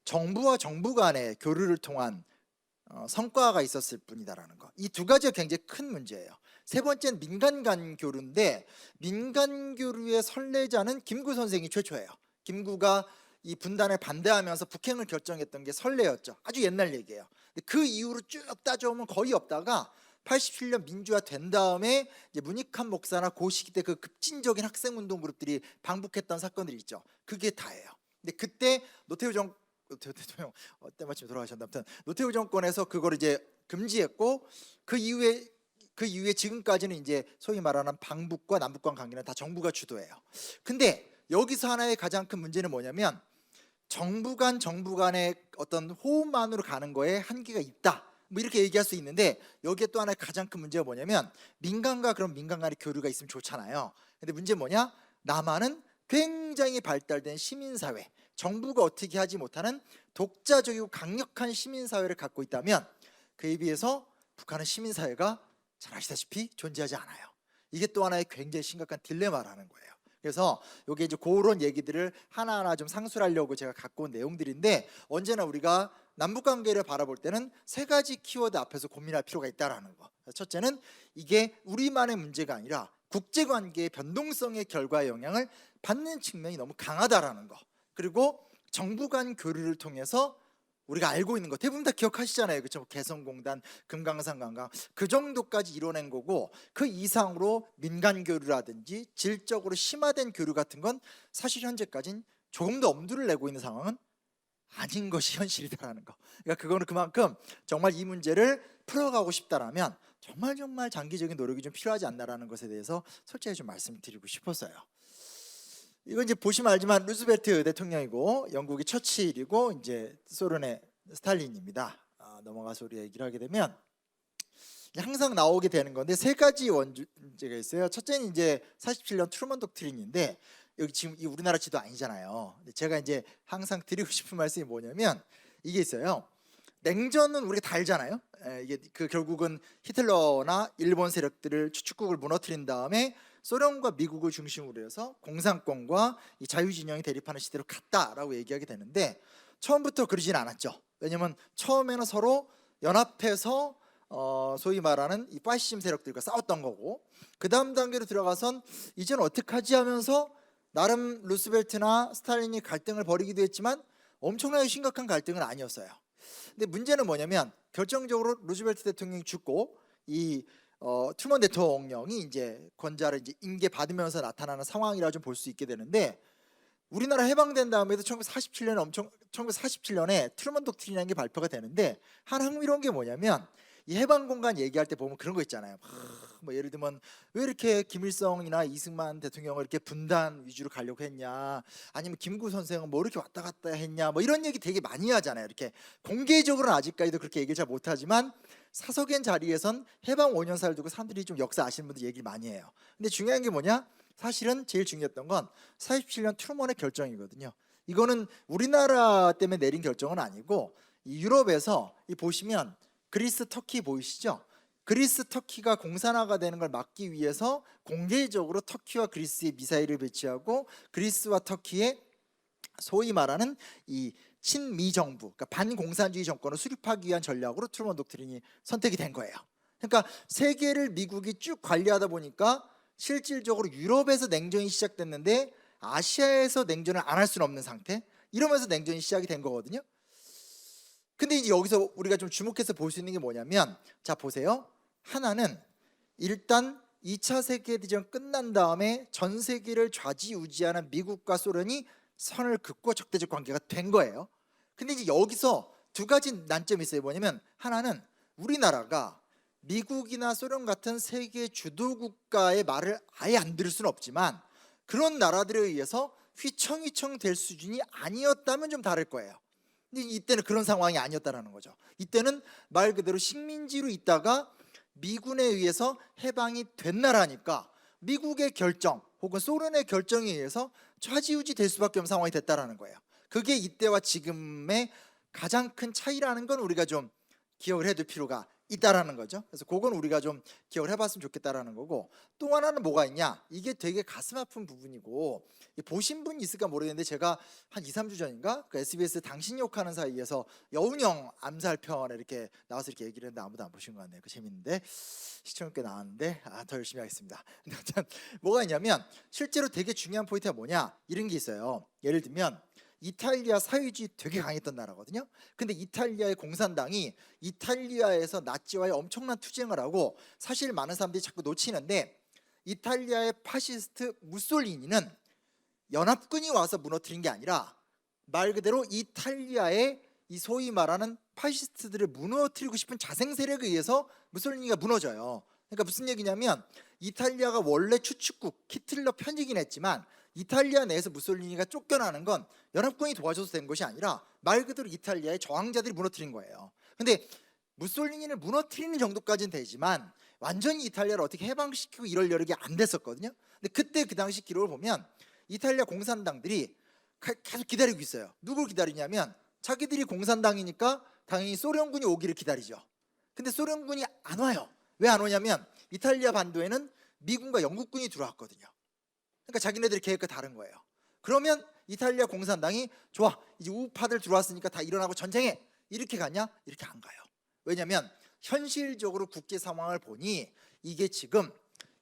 정부와 정부 간의 교류를 통한 성과가 있었을 뿐이다라는 거. 이 두 가지가 굉장히 큰 문제예요. 세 번째는 민간 간 교류인데 민간 교류의 선례자는 김구 선생이 최초예요. 김구가 이 분단을 반대하면서 북행을 결정했던 게 선례였죠. 아주 옛날 얘기예요. 근데 그 이후로 쭉 따져보면 거의 없다가 87년 민주화 된 다음에 이제 문익환 목사나 그 시기 때 그 급진적인 학생운동 그룹들이 방북했던 사건들이 있죠. 그게 다예요. 근데 그때 노태우 대통령 때마침 돌아가셨나 아무튼 노태우 정권에서 그걸 이제 금지했고 그 이후에 지금까지는 이제 소위 말하는 방북과 남북 간 관계는 다 정부가 주도해요. 근데 여기서 하나의 가장 큰 문제는 뭐냐면 정부 간의 어떤 호흡만으로 가는 거에 한계가 있다. 뭐 이렇게 얘기할 수 있는데 여기에 또 하나의 가장 큰 문제가 뭐냐면 민간과 그런 민간 간의 교류가 있으면 좋잖아요. 근데 문제는 뭐냐? 남한은 굉장히 발달된 시민사회, 정부가 어떻게 하지 못하는 독자적이고 강력한 시민사회를 갖고 있다면 그에 비해서 북한은 시민사회가 잘 아시다시피 존재하지 않아요. 이게 또 하나의 굉장히 심각한 딜레마라는 거예요. 그래서 이게 이제 그런 얘기들을 하나하나 좀 상술하려고 제가 갖고 온 내용들인데 언제나 우리가 남북 관계를 바라볼 때는 세 가지 키워드 앞에서 고민할 필요가 있다라는 거. 첫째는 이게 우리만의 문제가 아니라 국제 관계의 변동성의 결과에 영향을 받는 측면이 너무 강하다라는 거. 그리고 정부 간 교류를 통해서 우리가 알고 있는 거 대부분 다 기억하시잖아요. 그렇죠? 개성공단, 금강산 관광 그 정도까지 이뤄낸 거고 그 이상으로 민간 교류라든지 질적으로 심화된 교류 같은 건 사실 현재까지는 조금 더 엄두를 내고 있는 상황은 아닌 것이 현실이다라는 거. 그러니까 그거는 그만큼 정말 이 문제를 풀어가고 싶다라면 정말 장기적인 노력이 좀 필요하지 않나라는 것에 대해서 솔직히 좀 말씀드리고 싶었어요. 이건 이제 보시면 알지만 루즈벨트 대통령이고 영국의 처칠이고 이제 소련의 스탈린입니다. 넘어가서 우리 얘기를 하게 되면 항상 나오게 되는 건데 세 가지 원죄가 있어요. 첫째는 이제 47년 트루먼 독트린인데 여기 지금 이 우리나라 지도 아니잖아요. 근데 제가 이제 항상 드리고 싶은 말씀이 뭐냐면 이게 있어요. 냉전은 우리가 다 알잖아요. 이게 그 결국은 히틀러나 일본 세력들을 추축국을 무너뜨린 다음에 소련과 미국을 중심으로 해서 공산권과 이 자유진영이 대립하는 시대로 갔다라고 얘기하게 되는데 처음부터 그러진 않았죠. 왜냐하면 처음에는 서로 연합해서 소위 말하는 이 파시즘 세력들과 싸웠던 거고 그 다음 단계로 들어가선 이제는 어떻게 하지 하면서 나름 루스벨트나 스탈린이 갈등을 벌이기도 했지만 엄청나게 심각한 갈등은 아니었어요. 근데 문제는 뭐냐면 결정적으로 루즈벨트 대통령이 죽고 이 트루먼 대통령이 이제 권좌를 이제 임계 받으면서 나타나는 상황이라 좀 볼 수 있게 되는데 우리나라 해방된 다음에도 1947년에 트루먼 독트린이라는 게 발표가 되는데 한 흥미로운 게 뭐냐면 이 해방 공간 얘기할 때 보면 그런 거 있잖아요. 뭐 예를 들면 왜 이렇게 김일성이나 이승만 대통령을 이렇게 분단 위주로 가려고 했냐, 아니면 김구 선생은 뭐 이렇게 왔다 갔다 했냐, 뭐 이런 얘기 되게 많이 하잖아요. 이렇게 공개적으로는 아직까지도 그렇게 얘기를 잘 못하지만 사석엔 자리에선 해방 5년사를 두고 사람들이 좀 역사 아시는 분들 얘기를 많이 해요. 근데 중요한 게 뭐냐? 사실은 제일 중요했던 건 47년 트루먼의 결정이거든요. 이거는 우리나라 때문에 내린 결정은 아니고 이 유럽에서 이 보시면 그리스, 터키 보이시죠? 그리스, 터키가 공산화가 되는 걸 막기 위해서 공개적으로 터키와 그리스에 미사일을 배치하고 그리스와 터키의 소위 말하는 이 친미 정부, 그러니까 반공산주의 정권을 수립하기 위한 전략으로 트루먼 독트린이 선택이 된 거예요. 그러니까 세계를 미국이 쭉 관리하다 보니까 실질적으로 유럽에서 냉전이 시작됐는데 아시아에서 냉전을 안 할 수는 없는 상태, 이러면서 냉전이 시작이 된 거거든요. 근데 이제 여기서 우리가 좀 주목해서 볼 수 있는 게 뭐냐면, 자 보세요. 하나는 일단 2차 세계대전 끝난 다음에 전 세계를 좌지우지하는 미국과 소련이 선을 긋고 적대적 관계가 된 거예요. 근데 이제 여기서 두 가지 난점이 있어요. 뭐냐면 하나는 우리나라가 미국이나 소련 같은 세계 주도 국가의 말을 아예 안 들을 수는 없지만 그런 나라들에 의해서 휘청휘청 될 수준이 아니었다면 좀 다를 거예요. 근데 이때는 그런 상황이 아니었다라는 거죠. 이때는 말 그대로 식민지로 있다가 미군에 의해서 해방이 된 나라니까 미국의 결정 혹은 소련의 결정에 의해서 좌지우지 될 수밖에 없는 상황이 됐다라는 거예요. 그게 이때와 지금의 가장 큰 차이라는 건 우리가 좀 기억을 해둘 필요가 있다라는 거죠. 그래서 그건 우리가 좀 기억을 해봤으면 좋겠다라는 거고, 또 하나는 뭐가 있냐, 이게 되게 가슴 아픈 부분이고 보신 분 있을까 모르겠는데 제가 한 2, 3주 전인가 그 SBS 당신 욕하는 사이에서 여운형 암살편에 이렇게 나와서 이렇게 얘기를 했는데 아무도 안 보신 것 같네요. 그 재밌는데 시청률 꽤 나왔는데 더 열심히 하겠습니다. 근데 뭐가 있냐면 실제로 되게 중요한 포인트가 뭐냐, 이런 게 있어요. 예를 들면 이탈리아 사회주의 되게 강했던 나라거든요. 근데 이탈리아의 공산당이 이탈리아에서 나치와의 엄청난 투쟁을 하고, 사실 많은 사람들이 자꾸 놓치는데 이탈리아의 파시스트 무솔리니는 연합군이 와서 무너뜨린 게 아니라 말 그대로 이탈리아의 이 소위 말하는 파시스트들을 무너뜨리고 싶은 자생 세력에 의해서 무솔리니가 무너져요. 그러니까 무슨 얘기냐면 이탈리아가 원래 추축국 히틀러 편이긴 했지만 이탈리아 내에서 무솔리니가 쫓겨나는 건 연합군이 도와줘서 된 것이 아니라 말 그대로 이탈리아의 저항자들이 무너뜨린 거예요. 근데 무솔리니를 무너뜨리는 정도까지는 되지만 완전히 이탈리아를 어떻게 해방시키고 이럴 여력이 안 됐었거든요. 근데 그때 그 당시 기록을 보면 이탈리아 공산당들이 계속 기다리고 있어요. 누굴 기다리냐면 자기들이 공산당이니까 당연히 소련군이 오기를 기다리죠. 근데 소련군이 안 와요. 왜 안 오냐면 이탈리아 반도에는 미군과 영국군이 들어왔거든요. 그러니까 자기네들의 계획과 다른 거예요. 그러면 이탈리아 공산당이 좋아, 이제 우파들 들어왔으니까 다 일어나고 전쟁해, 이렇게 가냐? 이렇게 안 가요. 왜냐면 현실적으로 국제 상황을 보니 이게 지금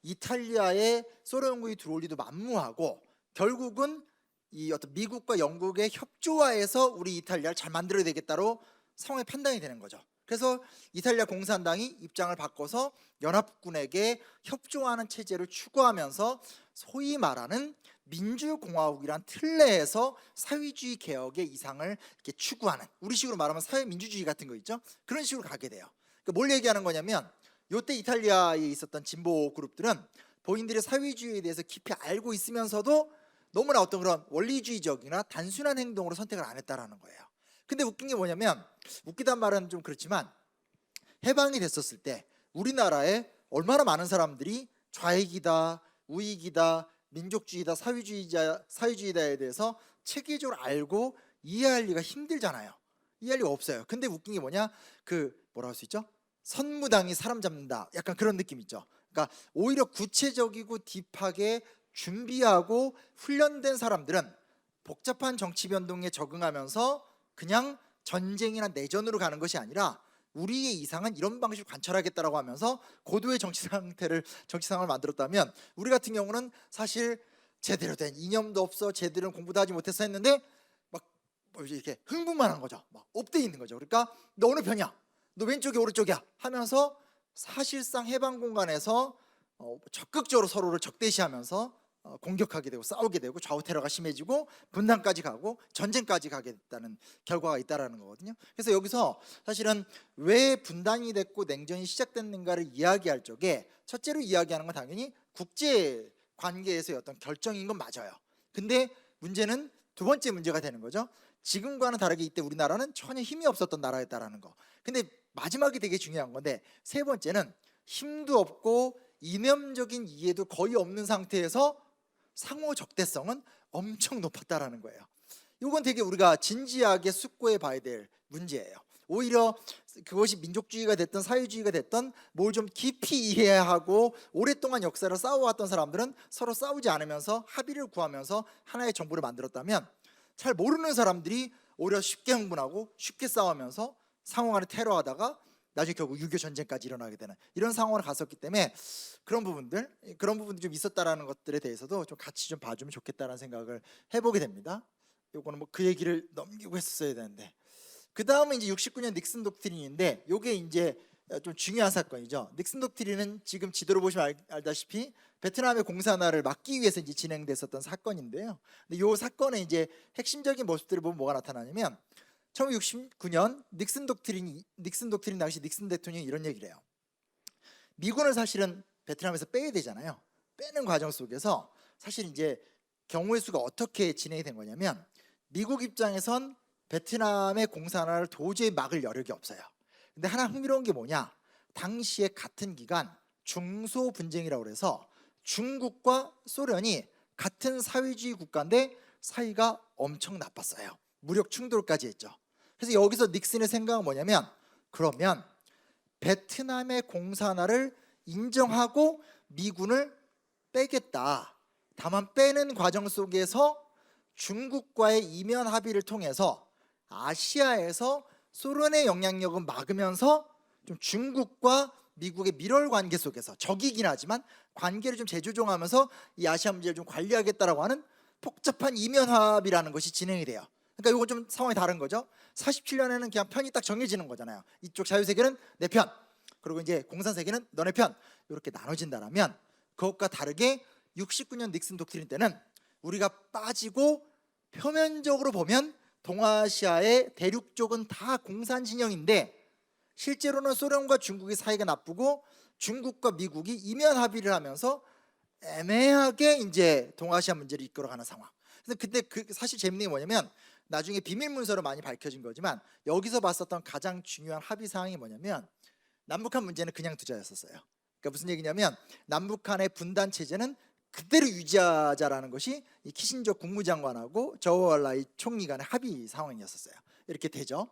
이탈리아에 소련군이 들어올 리도 만무하고 결국은 이 어떤 미국과 영국의 협조하에서 우리 이탈리아를 잘 만들어야 되겠다로 상황이 판단이 되는 거죠. 그래서 이탈리아 공산당이 입장을 바꿔서 연합군에게 협조하는 체제를 추구하면서 소위 말하는 민주공화국이란 틀 내에서 사회주의 개혁의 이상을 이렇게 추구하는, 우리식으로 말하면 사회민주주의 같은 거 있죠? 그런 식으로 가게 돼요. 그러니까 뭘 얘기하는 거냐면 이때 이탈리아에 있었던 진보 그룹들은 본인들의 사회주의에 대해서 깊이 알고 있으면서도 너무나 어떤 그런 원리주의적이나 단순한 행동으로 선택을 안 했다라는 거예요. 근데 웃긴 게 뭐냐면, 웃기단 말은 좀 그렇지만 해방이 됐었을 때 우리나라에 얼마나 많은 사람들이 좌익이다, 우익이다, 민족주의다, 사회주의다에 대해서 체계적으로 알고 이해할 리가 힘들잖아요. 이해할 리가 없어요. 근데 웃긴 게 뭐냐, 그 뭐라고 할 수 있죠? 선무당이 사람 잡는다, 약간 그런 느낌 있죠. 그러니까 오히려 구체적이고 딥하게 준비하고 훈련된 사람들은 복잡한 정치 변동에 적응하면서 그냥 전쟁이나 내전으로 가는 것이 아니라 우리의 이상은 이런 방식으로 관찰하겠다라고 하면서 고도의 정치 상황을 만들었다면, 우리 같은 경우는 사실 제대로 된 이념도 없어, 제대로 공부도 하지 못해서 했는데 막 이렇게 흥분만 한 거죠. 막 업돼 있는 거죠. 그러니까 너 어느 편이야? 너 왼쪽이야 오른쪽이야? 하면서 사실상 해방 공간에서 적극적으로 서로를 적대시하면서 공격하게 되고 싸우게 되고 좌우 테러가 심해지고 분단까지 가고 전쟁까지 가게 됐다는 결과가 있다라는 거거든요. 그래서 여기서 사실은 왜 분단이 됐고 냉전이 시작됐는가를 이야기할 적에 첫째로 이야기하는 건 당연히 국제 관계에서의 어떤 결정인 건 맞아요. 근데 문제는 두 번째 문제가 되는 거죠. 지금과는 다르게 이때 우리나라는 전혀 힘이 없었던 나라였다라는 거. 근데 마지막이 되게 중요한 건데 세 번째는 힘도 없고 이념적인 이해도 거의 없는 상태에서 상호 적대성은 엄청 높았다라는 거예요. 이건 되게 우리가 진지하게 숙고해 봐야 될 문제예요. 오히려 그것이 민족주의가 됐던 사회주의가 됐던 뭘 좀 깊이 이해하고 오랫동안 역사를 싸워왔던 사람들은 서로 싸우지 않으면서 합의를 구하면서 하나의 정부를 만들었다면 잘 모르는 사람들이 오히려 쉽게 흥분하고 쉽게 싸우면서 상호 간에 테러하다가 나중에 결국 6.25 전쟁까지 일어나게 되는 이런 상황으로 갔었기 때문에 그런 부분들이 좀 있었다라는 것들에 대해서도 좀 같이 좀 봐주면 좋겠다라는 생각을 해보게 됩니다. 요거는 뭐 그 얘기를 넘기고 했었어야 되는데 그 다음은 이제 69년 닉슨 독트린인데 요게 이제 좀 중요한 사건이죠. 닉슨 독트린은 지금 지도를 보시면 알다시피 베트남의 공산화를 막기 위해서 이제 진행됐었던 사건인데요. 근데 요 사건의 이제 핵심적인 모습들을 보면 뭐가 나타나냐면 1969년 닉슨 독트린 당시 닉슨 대통령이 이런 얘기를 해요. 미군을 사실은 베트남에서 빼야 되잖아요. 빼는 과정 속에서 사실 이제 경우의 수가 어떻게 진행이 된 거냐면 미국 입장에선 베트남의 공산화를 도저히 막을 여력이 없어요. 근데 하나 흥미로운 게 뭐냐? 당시에 같은 기간 중소 분쟁이라고 그래서 중국과 소련이 같은 사회주의 국가인데 사이가 엄청 나빴어요. 무력 충돌까지 했죠. 그래서 여기서 닉슨의 생각은 뭐냐면 그러면 베트남의 공산화를 인정하고 미군을 빼겠다. 다만 빼는 과정 속에서 중국과의 이면 합의를 통해서 아시아에서 소련의 영향력은 막으면서 좀 중국과 미국의 밀월 관계 속에서 적이긴 하지만 관계를 좀 재조정하면서 이 아시아 문제를 좀 관리하겠다라고 하는 복잡한 이면 합의라는 것이 진행이 돼요. 그러니까 이건 좀 상황이 다른 거죠. 47년에는 그냥 편이 딱 정해지는 거잖아요. 이쪽 자유세계는 내 편, 그리고 이제 공산세계는 너네 편 이렇게 나눠진다라면 그것과 다르게 69년 닉슨 독트린 때는 우리가 빠지고 표면적으로 보면 동아시아의 대륙 쪽은 다 공산 진영인데 실제로는 소련과 중국의 사이가 나쁘고 중국과 미국이 이면 합의를 하면서 애매하게 이제 동아시아 문제를 이끌어가는 상황. 근데 그 사실 재밌는 게 뭐냐면 나중에 비밀 문서로 많이 밝혀진 거지만 여기서 봤었던 가장 중요한 합의 사항이 뭐냐면 남북한 문제는 그냥 두자였었어요. 그러니까 무슨 얘기냐면 남북한의 분단 체제는 그대로 유지하자라는 것이 이 키신저 국무장관하고 저우얼라이 총리 간의 합의 상황이었었어요. 이렇게 되죠.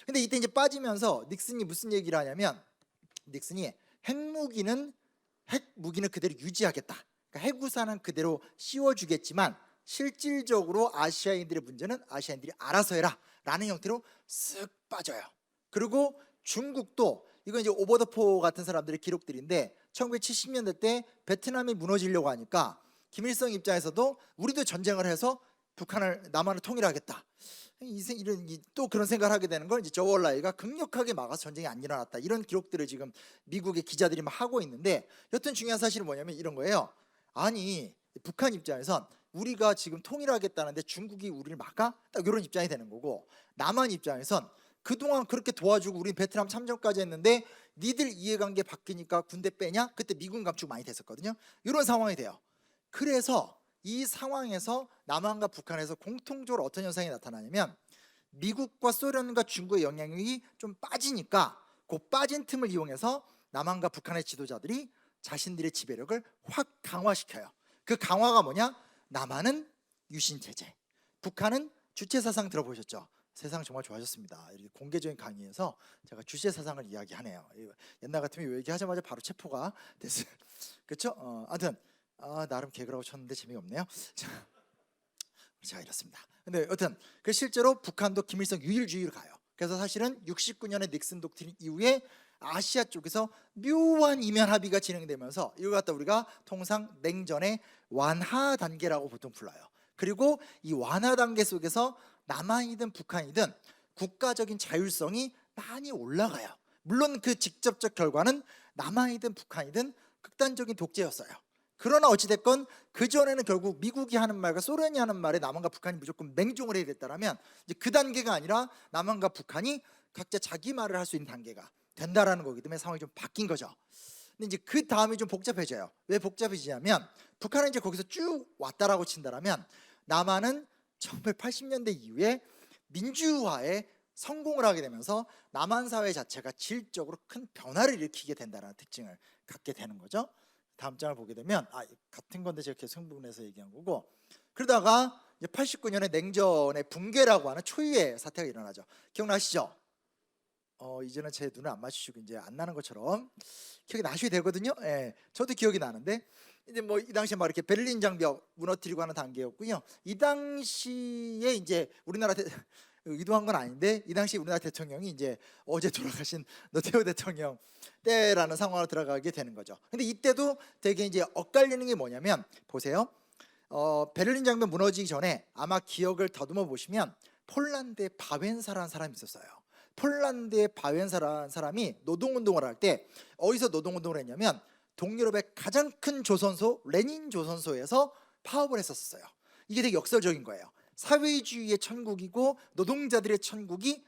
근데 이때 이제 빠지면서 닉슨이 무슨 얘기를 하냐면 닉슨이 핵무기는 그대로 유지하겠다. 그러니까 핵우산은 그대로 씌워주겠지만 실질적으로 아시아인들의 문제는 아시아인들이 알아서 해라 라는 형태로 쓱 빠져요. 그리고 중국도 이건 이제 오버더포 같은 사람들의 기록들인데 1970년대 때 베트남이 무너지려고 하니까 김일성 입장에서도 우리도 전쟁을 해서 남한을 통일하겠다. 또 그런 생각을 하게 되는 걸 이제 저우얼라이가 강력하게 막아서 전쟁이 안 일어났다. 이런 기록들을 지금 미국의 기자들이 막 하고 있는데 여튼 중요한 사실은 뭐냐면 이런 거예요. 아니 북한 입장에선 우리가 지금 통일하겠다는데 중국이 우리를 막아? 딱 이런 입장이 되는 거고 남한 입장에선 그동안 그렇게 도와주고 우린 베트남 참전까지 했는데 니들 이해관계 바뀌니까 군대 빼냐? 그때 미군 감축 많이 됐었거든요. 이런 상황이 돼요. 그래서 이 상황에서 남한과 북한에서 공통적으로 어떤 현상이 나타나냐면 미국과 소련과 중국의 영향력이 좀 빠지니까 그 빠진 틈을 이용해서 남한과 북한의 지도자들이 자신들의 지배력을 확 강화시켜요. 그 강화가 뭐냐? 남한은 유신체제, 북한은 주체사상 들어보셨죠? 세상 정말 좋아졌습니다. 이렇게 공개적인 강의에서 제가 주체사상을 이야기하네요. 옛날 같으면 이 얘기하자마자 바로 체포가 됐어요. 그렇죠? 아무튼 나름 개그라고 쳤는데 재미가 없네요. 제가 이렇습니다. 근데 여튼 그 실제로 북한도 김일성 유일주의로 가요. 그래서 사실은 69년의 닉슨 독트린 이후에 아시아 쪽에서 묘한 이면 합의가 진행되면서 이걸 갖다 우리가 통상 냉전의 완화 단계라고 보통 불러요. 그리고 이 완화 단계 속에서 남한이든 북한이든 국가적인 자율성이 많이 올라가요. 물론 그 직접적 결과는 남한이든 북한이든 극단적인 독재였어요. 그러나 어찌됐건 그 전에는 결국 미국이 하는 말과 소련이 하는 말에 남한과 북한이 무조건 맹종을 해야 됐다라면 이제 그 단계가 아니라 남한과 북한이 각자 자기 말을 할 수 있는 단계가 된다라는 거기 때문에 상황이 좀 바뀐 거죠. 근데 이제 그 다음이 좀 복잡해져요. 왜 복잡해지냐면 북한은 이제 거기서 쭉 왔다라고 친다라면 남한은 1980년대 이후에 민주화에 성공을 하게 되면서 남한 사회 자체가 질적으로 큰 변화를 일으키게 된다는 특징을 갖게 되는 거죠. 다음 장을 보게 되면 같은 건데 제가 계속 흥분해서 얘기한 거고, 그러다가 이제 89년에 냉전의 붕괴라고 하는 초유의 사태가 일어나죠. 기억나시죠? 이제는 제 눈을 안 맞추시고 이제 안 나는 것처럼 기억이 나셔야 되거든요. 예, 저도 기억이 나는데 이제 뭐 이 당시에 막 이렇게 베를린 장벽 무너뜨리고 하는 단계였고요. 이 당시에 이제 우리나라 의도한 건 아닌데 이 당시 우리나라 대통령이 이제 어제 돌아가신 노태우 대통령 때라는 상황으로 들어가게 되는 거죠. 근데 이때도 되게 이제 엇갈리는 게 뭐냐면 보세요. 베를린 장벽 무너지기 전에 아마 기억을 더듬어 보시면 폴란드에 바웬사라는 사람이 있었어요. 폴란드의 바웬사라는 사람이 노동운동을 할 때 어디서 노동운동을 했냐면 동유럽의 가장 큰 조선소 레닌 조선소에서 파업을 했었어요. 이게 되게 역설적인 거예요. 사회주의의 천국이고 노동자들의 천국이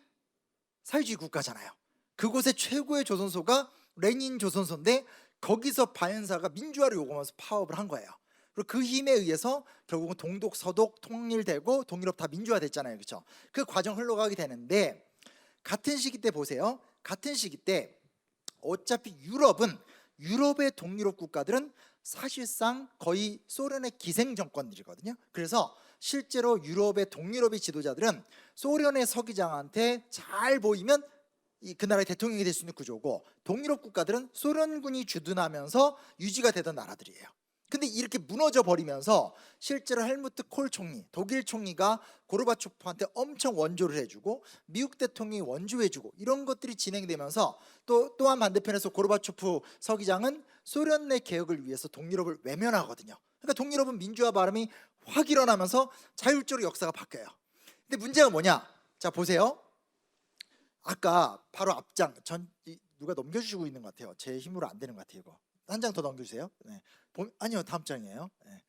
사회주의 국가잖아요. 그곳의 최고의 조선소가 레닌 조선소인데 거기서 바웬사가 민주화를 요구하면서 파업을 한 거예요. 그리고 그 힘에 의해서 결국은 동독 서독 통일되고 동유럽 다 민주화됐잖아요. 그렇죠? 그 과정 흘러가게 되는데 같은 시기 때 보세요. 같은 시기 때 어차피 유럽의 동유럽 국가들은 사실상 거의 소련의 기생 정권들이거든요. 그래서 실제로 유럽의 동유럽의 지도자들은 소련의 서기장한테 잘 보이면 그 나라의 대통령이 될 수 있는 구조고, 동유럽 국가들은 소련군이 주둔하면서 유지가 되던 나라들이에요. 근데 이렇게 무너져 버리면서 실제로 헬무트 콜 총리, 독일 총리가 고르바초프한테 엄청 원조를 해주고 미국 대통령이 원조해주고 이런 것들이 진행되면서 또한 반대편에서 고르바초프 서기장은 소련 내 개혁을 위해서 동유럽을 외면하거든요. 그러니까 동유럽은 민주화 바람이 확 일어나면서 자율적으로 역사가 바뀌어요. 근데 문제가 뭐냐? 자 보세요. 아까 바로 앞장 누가 넘겨주시고 있는 것 같아요. 제 힘으로 안 되는 것 같아요. 이거 한 장 더 넘겨주세요. 네. 아니요, 다음 장이에요. 네.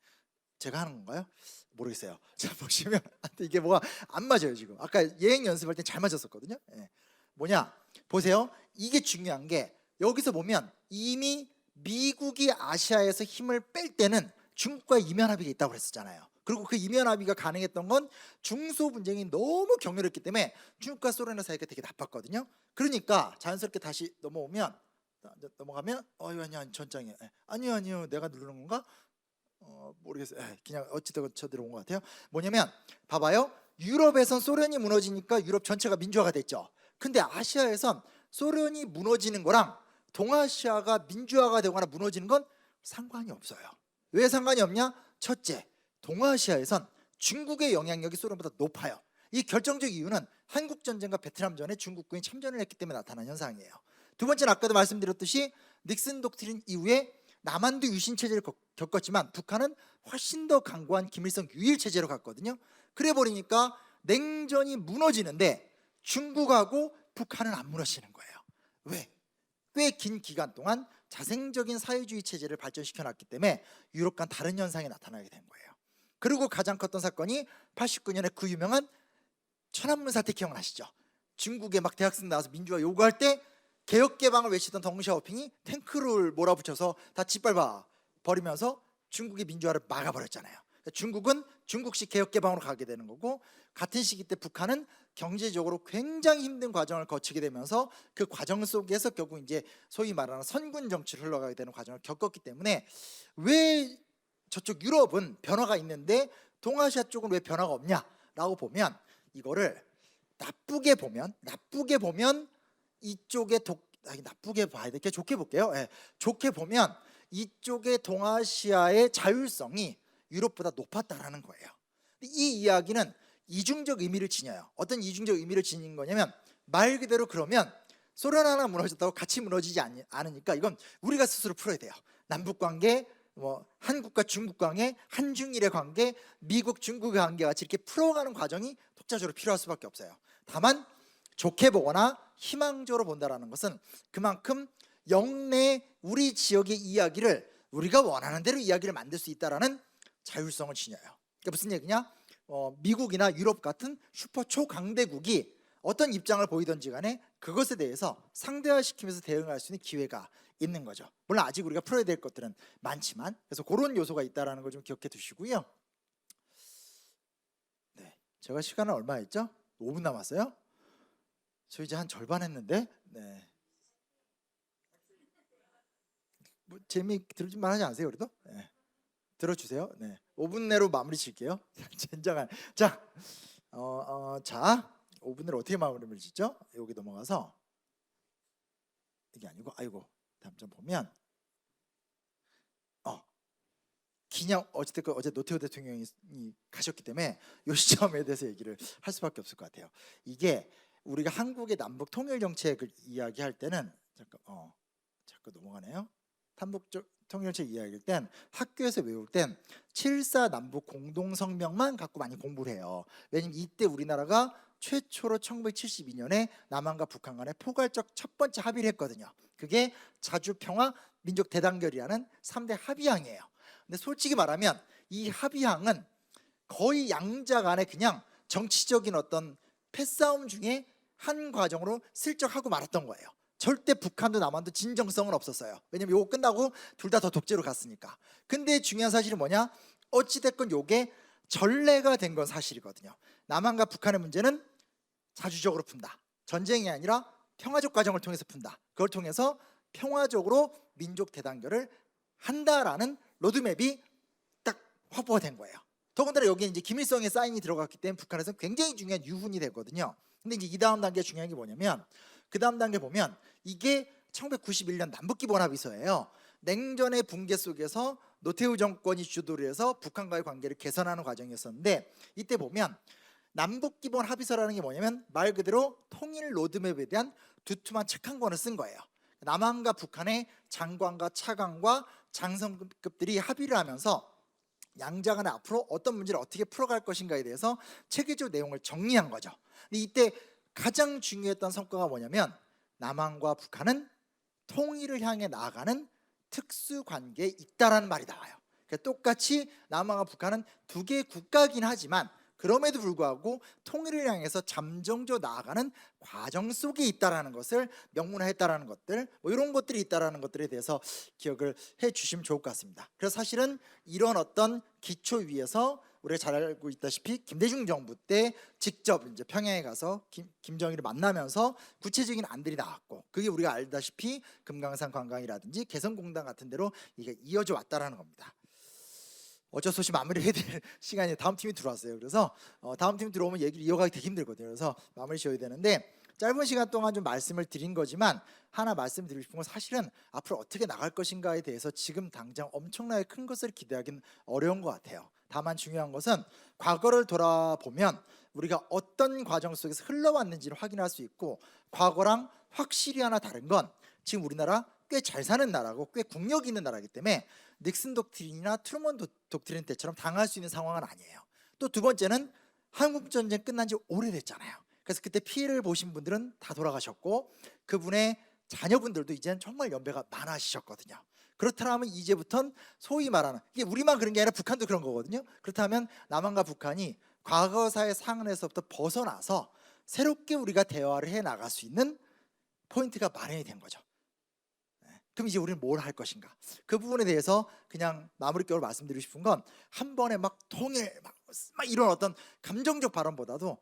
제가 하는 건가요? 모르겠어요. 자 보시면 이게 뭐가 안 맞아요 지금. 아까 예행 연습할 때 잘 맞았었거든요. 네. 뭐냐? 보세요. 이게 중요한 게 여기서 보면 이미 미국이 아시아에서 힘을 뺄 때는 중국과의 이면 합의가 있다고 그랬었잖아요. 그리고 그 이면 합의가 가능했던 건 중소 분쟁이 너무 격렬했기 때문에 중국과 소련의 사이가 되게 나빴거든요. 그러니까 자연스럽게 다시 넘어가면 아니요 전장이에요. 아니요 내가 누르는 건가? 모르겠어요. 그냥 어찌되건 저대로 온 것 같아요. 뭐냐면 봐봐요. 유럽에선 소련이 무너지니까 유럽 전체가 민주화가 됐죠. 근데 아시아에선 소련이 무너지는 거랑 동아시아가 민주화가 되거나 무너지는 건 상관이 없어요. 왜 상관이 없냐? 첫째, 동아시아에선 중국의 영향력이 소련보다 높아요. 이 결정적 이유는 한국전쟁과 베트남전에 중국군이 참전을 했기 때문에 나타난 현상이에요. 두 번째는 아까도 말씀드렸듯이 닉슨 독트린 이후에 남한도 유신 체제를 겪었지만 북한은 훨씬 더 강고한 김일성 유일 체제로 갔거든요. 그래 버리니까 냉전이 무너지는데 중국하고 북한은 안 무너지는 거예요. 왜? 꽤 긴 기간 동안 자생적인 사회주의 체제를 발전시켜 놨기 때문에 유럽 간 다른 현상이 나타나게 된 거예요. 그리고 가장 컸던 사건이 89년에 그 유명한 천안문 사태 기억나시죠? 중국에 막 대학생 나와서 민주화 요구할 때 개혁 개방을 외치던 덩샤오핑이 탱크를 몰아붙여서 다 짓밟아 버리면서 중국의 민주화를 막아버렸잖아요. 중국은 중국식 개혁 개방으로 가게 되는 거고, 같은 시기 때 북한은 경제적으로 굉장히 힘든 과정을 거치게 되면서 그 과정 속에서 결국 이제 소위 말하는 선군 정치를 흘러가게 되는 과정을 겪었기 때문에 왜 저쪽 유럽은 변화가 있는데 동아시아 쪽은 왜 변화가 없냐라고 보면, 이거를 나쁘게 보면 이쪽에 나쁘게 봐야 돼. 좋게 볼게요. 좋게 보면 이쪽의 동아시아의 자율성이 유럽보다 높았다라는 거예요. 이 이야기는 이중적 의미를 지녀요. 어떤 이중적 의미를 지닌 거냐면 말 그대로 그러면 소련 하나 무너졌다고 같이 무너지지 않으니까 이건 우리가 스스로 풀어야 돼요. 남북 관계, 한국과 중국 관계, 한중일의 관계, 미국 중국의 관계 같이 이렇게 풀어가는 과정이 독자적으로 필요할 수밖에 없어요. 다만 좋게 보거나 희망적으로 본다라는 것은 그만큼 영내 우리 지역의 이야기를 우리가 원하는 대로 이야기를 만들 수 있다라는 자율성을 지녀요. 그러니까 무슨 얘기냐? 미국이나 유럽 같은 슈퍼 초강대국이 어떤 입장을 보이든지 간에 그것에 대해서 상대화시키면서 대응할 수 있는 기회가 있는 거죠. 물론 아직 우리가 풀어야 될 것들은 많지만, 그래서 그런 요소가 있다라는 걸 좀 기억해 두시고요. 네, 제가 시간은 얼마 했죠? 5분 남았어요? 저 이제 한 절반 했는데, 네. 뭐 재미 들을지 말하지 않으세요, 그래도? 네. 들어주세요. 네, 5분 내로 마무리 칠게요. 젠장한. 자, 자, 5분 내로 어떻게 마무리를 짓죠? 여기 넘어가서 이게 아니고, 아이고, 다음 점 보면, 그냥 어쨌든 어제 노태우 대통령이 가셨기 때문에 이 시점에 대해서 얘기를 할 수밖에 없을 것 같아요. 이게 우리가 한국의 남북 통일 정책을 이야기할 때는 잠깐 넘어가네요. 남북 통일 정책 이야기할 땐 학교에서 외울 땐 7.4 남북 공동성명만 갖고 많이 공부를 해요. 왜냐면 이때 우리나라가 최초로 1972년에 남한과 북한 간에 포괄적 첫 번째 합의를 했거든요. 그게 자주평화 민족 대단결이라는 3대 합의항이에요. 근데 솔직히 말하면 이 합의항은 거의 양자 간에 그냥 정치적인 어떤 패싸움 중에 한 과정으로 슬쩍 하고 말았던 거예요. 절대 북한도 남한도 진정성은 없었어요. 왜냐면 이거 끝나고 둘 다 더 독재로 갔으니까. 근데 중요한 사실은 뭐냐? 어찌됐건 이게 전례가 된 건 사실이거든요. 남한과 북한의 문제는 자주적으로 푼다. 전쟁이 아니라 평화적 과정을 통해서 푼다. 그걸 통해서 평화적으로 민족 대단결을 한다라는 로드맵이 딱 확보가 된 거예요. 더군다나 여기에 이제 김일성의 사인이 들어갔기 때문에 북한에서는 굉장히 중요한 유훈이 되거든요. 근데 이제 이 다음 단계 중요한 게 뭐냐면, 그 다음 단계 보면 이게 1991년 남북기본합의서예요. 냉전의 붕괴 속에서 노태우 정권이 주도를 해서 북한과의 관계를 개선하는 과정이었었는데, 이때 보면 남북기본합의서라는 게 뭐냐면 말 그대로 통일 로드맵에 대한 두툼한 책 한 권을 쓴 거예요. 남한과 북한의 장관과 차관과 장성급들이 합의를 하면서 양자 간에 앞으로 어떤 문제를 어떻게 풀어갈 것인가에 대해서 체계적 내용을 정리한 거죠. 근데 이때 가장 중요했던 성과가 뭐냐면 남한과 북한은 통일을 향해 나아가는 특수관계에 있다라는 말이 나와요. 그러니까 똑같이 남한과 북한은 두 개의 국가이긴 하지만 그럼에도 불구하고 통일을 향해서 잠정져 나아가는 과정 속에 있다라는 것을 명문화했다라는 것들, 뭐 이런 것들이 있다라는 것들에 대해서 기억을 해주시면 좋을 것 같습니다. 그래서 사실은 이런 어떤 기초 위에서 우리가 잘 알고 있다시피 김대중 정부 때 직접 이제 평양에 가서 김정일을 만나면서 구체적인 안들이 나왔고, 그게 우리가 알다시피 금강산 관광이라든지 개성공단 같은 데로 이게 이어져 왔다라는 겁니다. 어쩔 수 없이 마무리해야 될 시간이 다음 팀이 들어왔어요. 그래서 다음 팀 들어오면 얘기를 이어가기 되게 힘들거든요. 그래서 마무리 지어야 되는데, 짧은 시간 동안 좀 말씀을 드린 거지만 하나 말씀드리고 싶은 건 사실은 앞으로 어떻게 나갈 것인가에 대해서 지금 당장 엄청나게 큰 것을 기대하기는 어려운 것 같아요. 다만 중요한 것은 과거를 돌아보면 우리가 어떤 과정 속에서 흘러왔는지를 확인할 수 있고, 과거랑 확실히 하나 다른 건 지금 우리나라 꽤 잘 사는 나라고 꽤 국력 있는 나라이기 때문에 닉슨 독트린이나 트루먼 독트린 때처럼 당할 수 있는 상황은 아니에요. 또 두 번째는 한국 전쟁 끝난 지 오래됐잖아요. 그래서 그때 피해를 보신 분들은 다 돌아가셨고 그분의 자녀분들도 이제는 정말 연배가 많아지셨거든요. 그렇다면 이제부터는 소위 말하는, 이게 우리만 그런 게 아니라 북한도 그런 거거든요. 그렇다면 남한과 북한이 과거사의 상흔에서부터 벗어나서 새롭게 우리가 대화를 해 나갈 수 있는 포인트가 마련이 된 거죠. 그럼 이제 우리는 뭘 할 것인가? 그 부분에 대해서 그냥 마무리격으로 말씀드리고 싶은 건, 한 번에 막 통일 막 이런 어떤 감정적 발언보다도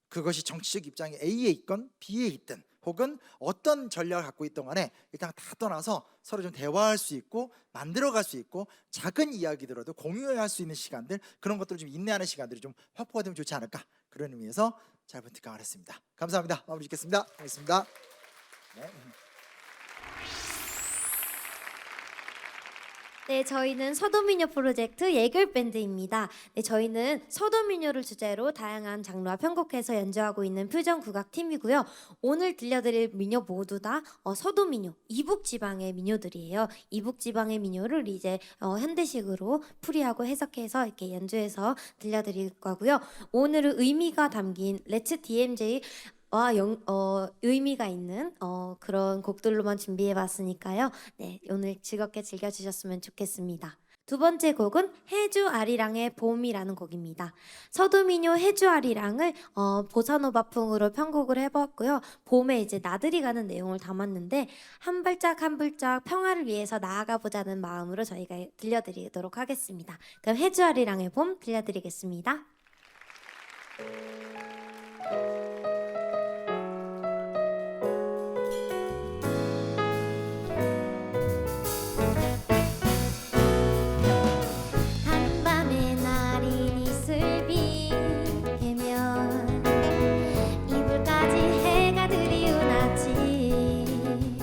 그것이 정치적 입장이 A에 있건 B에 있든 혹은 어떤 전략을 갖고 있던 간에 일단 다 떠나서 서로 좀 대화할 수 있고 만들어갈 수 있고 작은 이야기들어도 공유할 수 있는 시간들, 그런 것들을 좀 인내하는 시간들이 좀 확보가 되면 좋지 않을까, 그런 의미에서 짧은 특강을 했습니다. 감사합니다. 마무리 짓겠습니다. 고맙습니다. 네. 네, 저희는 서도민요 프로젝트 예결밴드입니다. 네, 저희는 서도민요를 주제로 다양한 장르와 편곡해서 연주하고 있는 퓨전 국악 팀이고요. 오늘 들려드릴 민요 모두 다 서도민요, 이북 지방의 민요들이에요. 이북 지방의 민요를 이제 현대식으로 풀이하고 해석해서 이렇게 연주해서 들려드릴 거고요. 오늘은 의미가 담긴 렛츠 DMJ 의미가 있는 그런 곡들로만 준비해봤으니까요. 네, 오늘 즐겁게 즐겨주셨으면 좋겠습니다. 두 번째 곡은 해주 아리랑의 봄이라는 곡입니다. 서도민요 해주 아리랑을 보사노바풍으로 편곡을 해봤고요. 봄에 이제 나들이 가는 내용을 담았는데 한 발짝 한 발짝 평화를 위해서 나아가 보자는 마음으로 저희가 들려드리도록 하겠습니다. 그럼 해주 아리랑의 봄 들려드리겠습니다. 한밤에 나린 이슬비 개면 이불까지 해가 드리운 아침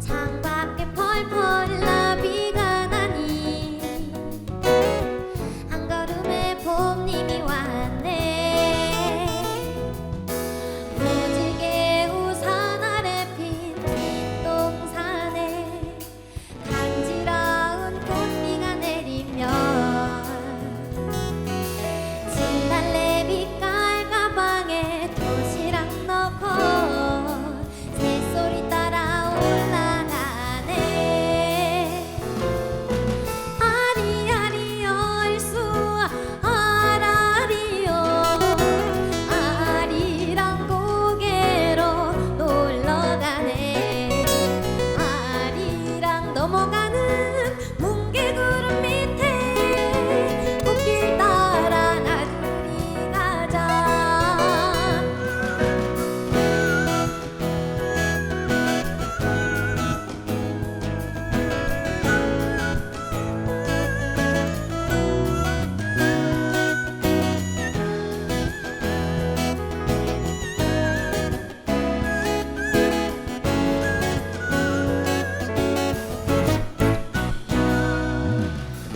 창밖에 펄펄 나비가 나니 한 걸음에 봄님이 왔네 무지개 우산 아래 핀 뒷동산에 간지러운 꽃비가 내리면 진달래 빛깔 가방에 도시락 넣고 새소리 따라 올라가네 아리아리 얼쑤 아라리요 아리랑 고개로 놀러가네 아리랑 넘어가는 뭉게구름 밑에 꽃길 따라 나들이 가자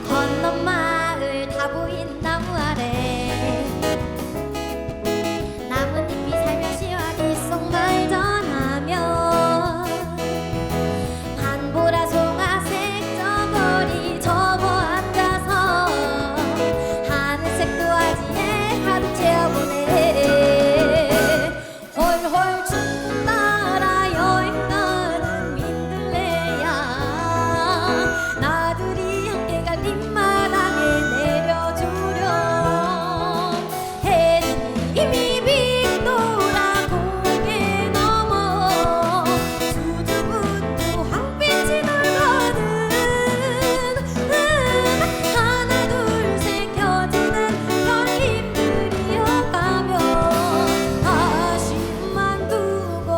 건넌 마을 다 보인 나무 아래 나뭇잎이 살며시 화기속말 전하며 반보라 송아색 저고리 접어 앉아서 하늘색 도화지에 하루 채워보네 홀홀 춤 따라 여행 가는 민들레야 나들이 함께 갈 뒷마당에 내려주렴 해는 이미 빗돌아 고개 넘어 수줍은 황빛이 돌거든 하나 둘셋 켜지는 별 힘들이 어가며 아쉬움만 두고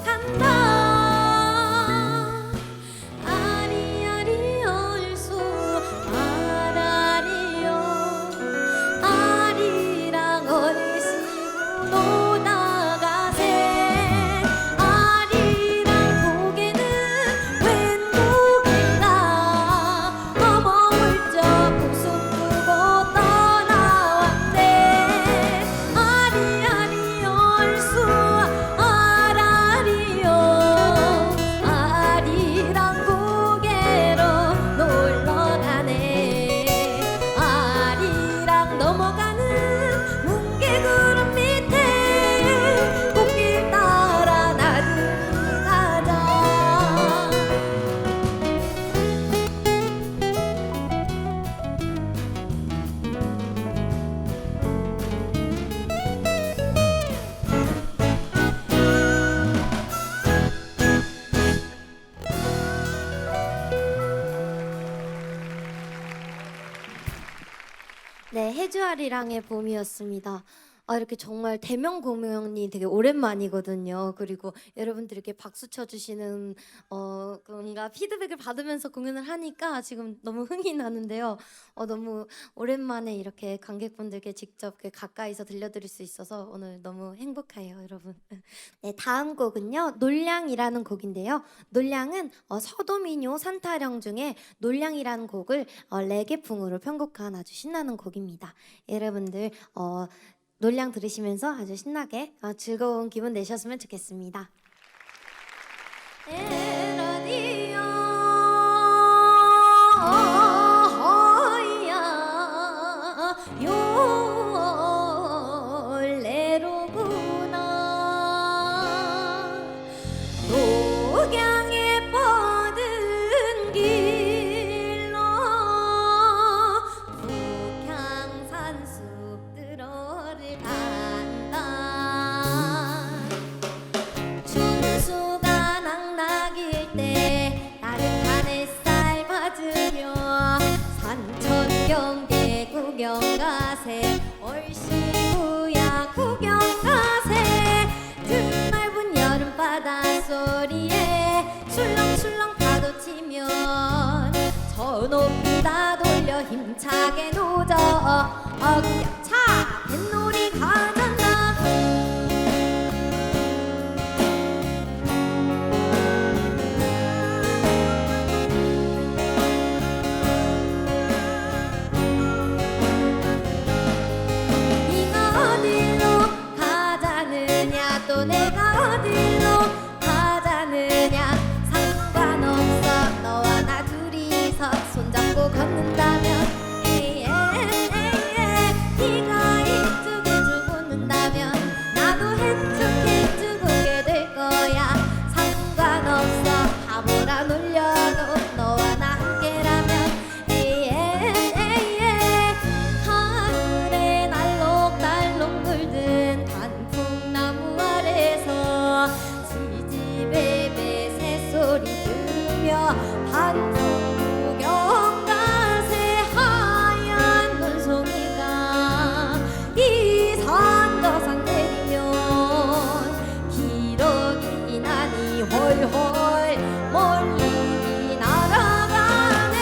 간다 아리아리 얼쑤 아라리요 아리랑 어르신 노다가세 아리랑 고개는 웬 고길까 어머 훌쩍 웃음 두고 떠나왔네 아리아리 얼쑤 아라리요 아리랑 고개로 놀러가네 아리랑 넘어가는 뭉게구름 밑에 꽃길 따라 나들이 가자 네, 해주아리랑의 봄이었습니다. 이렇게 정말 대면 공연이 되게 오랜만이거든요. 그리고 여러분들 이렇게 박수 쳐주시는 뭔가 피드백을 받으면서 공연을 하니까 지금 너무 흥이 나는데요. 너무 오랜만에 이렇게 관객분들께 직접 가까이서 들려드릴 수 있어서 오늘 너무 행복해요, 여러분. 네, 다음 곡은요, 놀량이라는 곡인데요. 놀량은 서도민요 산타령 중에 놀량이라는 곡을 레게풍으로 편곡한 아주 신나는 곡입니다. 여러분들 놀량 들으시면서 아주 신나게 즐거운 기분 내셨으면 좋겠습니다. 에라디오 호야 요레로구나 가세 얼씨구야 구경 가세 드넓은 여름 바닷소리에 술렁술렁 파도 치면 저 높이 다 돌려 힘차게 노져 어구야차 뱃놀이 가잖아 네가 어디로 가자느냐 또 내가 어디로 가자느냐 상관없어 너와 나 둘이서 손잡고 걷는다면 에이에 네가 이쪽에 쭉 웃는다면 나도 해쭉 오게 될 거야 상관없어 바보라 놀려도 너와 나 함께라면 에이에 하늘에 날록달록 물든 단풍나무 아래서 지지배배 새소리 들으며 단풍 구경 가세 하얀 눈송이가 이 산 저 산 내리면 기러기 나니 훨훨 멀리 날아가네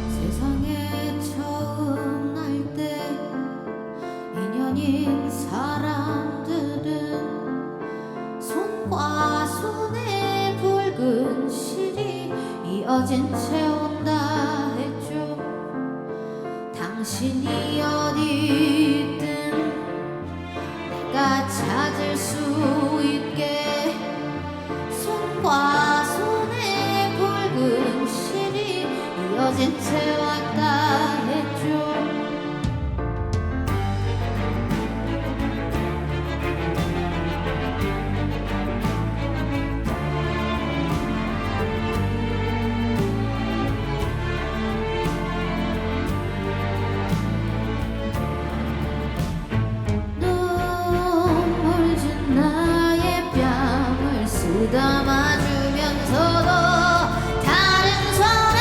세상에 처음 날 때 인연인 사람들은 손과 손에 붉은 실이 이어진 채 온다 했죠 당신이 어디 있든 내가 찾을 수 있게 손과 손에 붉은 실이 이어진 채 왔다 했죠 눈물 준 나의 뺨을 쓰다마주면서도 다른 손은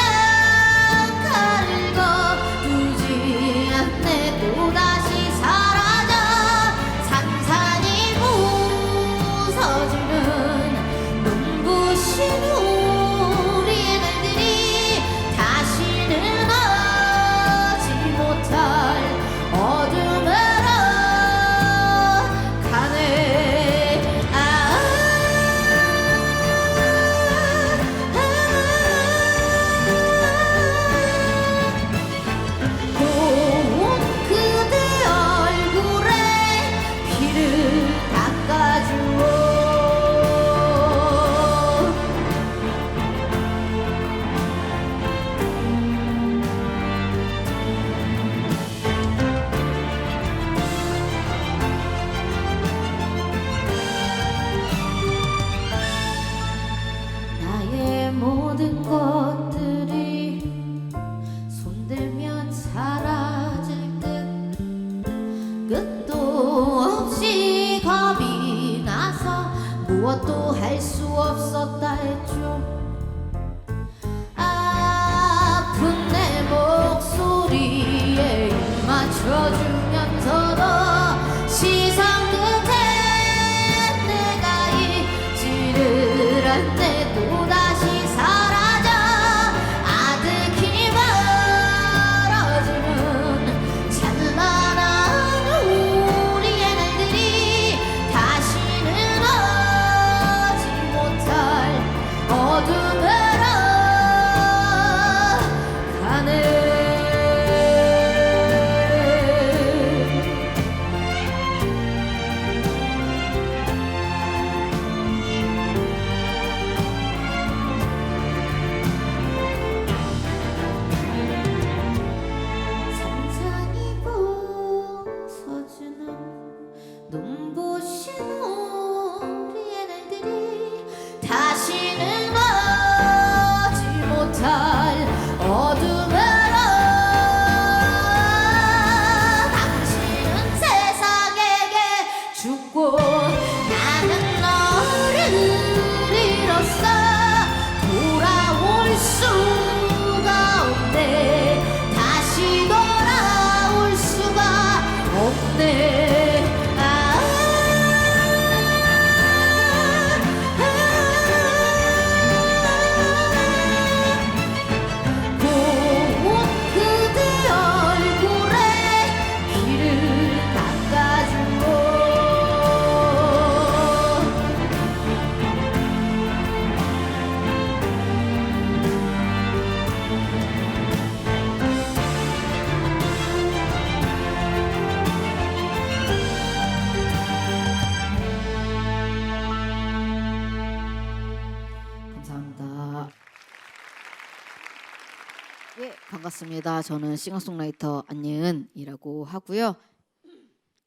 예, 반갑습니다. 저는 싱어송라이터 안예은이라고 하고요.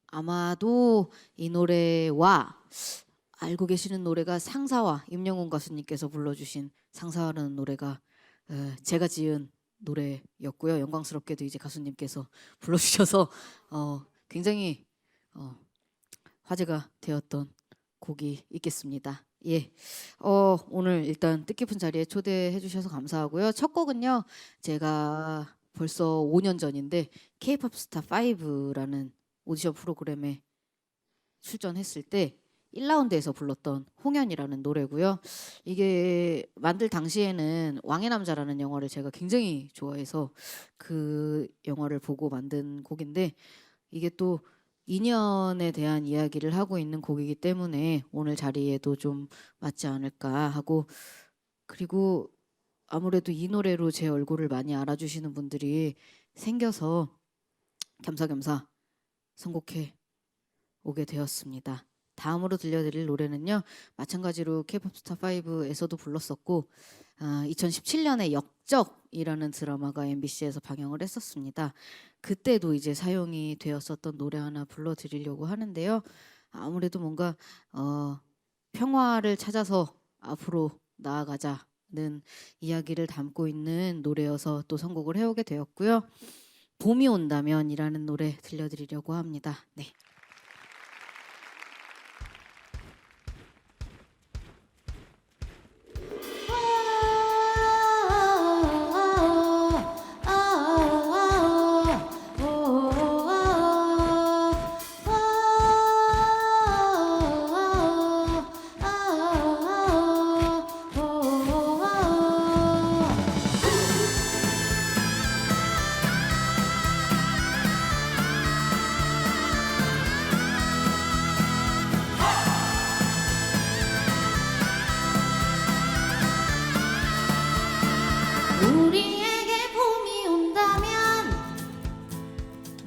아마도 이 노래와 알고 계시는 노래가 상사와 임영웅 가수님께서 불러주신 상사라는 노래가 제가 지은 노래였고요. 영광스럽게도 이제 가수님께서 불러주셔서 굉장히 화제가 되었던 곡이 있겠습니다. 예, 오늘 일단 뜻깊은 자리에 초대해 주셔서 감사하고요. 첫 곡은요, 제가 벌써 5년 전인데 K-pop 스타 5라는 오디션 프로그램에 출전했을 때 1라운드에서 불렀던 홍연이라는 노래고요. 이게 만들 당시에는 왕의 남자라는 영화를 제가 굉장히 좋아해서 그 영화를 보고 만든 곡인데, 이게 또 인연에 대한 이야기를 하고 있는 곡이기 때문에 오늘 자리에도 좀 맞지 않을까 하고, 그리고 아무래도 이 노래로 제 얼굴을 많이 알아주시는 분들이 생겨서 겸사겸사 선곡해 오게 되었습니다. 다음으로 들려드릴 노래는요, 마찬가지로 K-pop 스타 5에서도 불렀었고 2017년에 역적이라는 드라마가 MBC에서 방영을 했었습니다. 그때도 이제 사용이 되었었던 노래 하나 불러드리려고 하는데요. 아무래도 뭔가 평화를 찾아서 앞으로 나아가자는 이야기를 담고 있는 노래여서 또 선곡을 해오게 되었고요. 봄이 온다면이라는 노래 들려드리려고 합니다. 네. 우리에게 봄이 온다면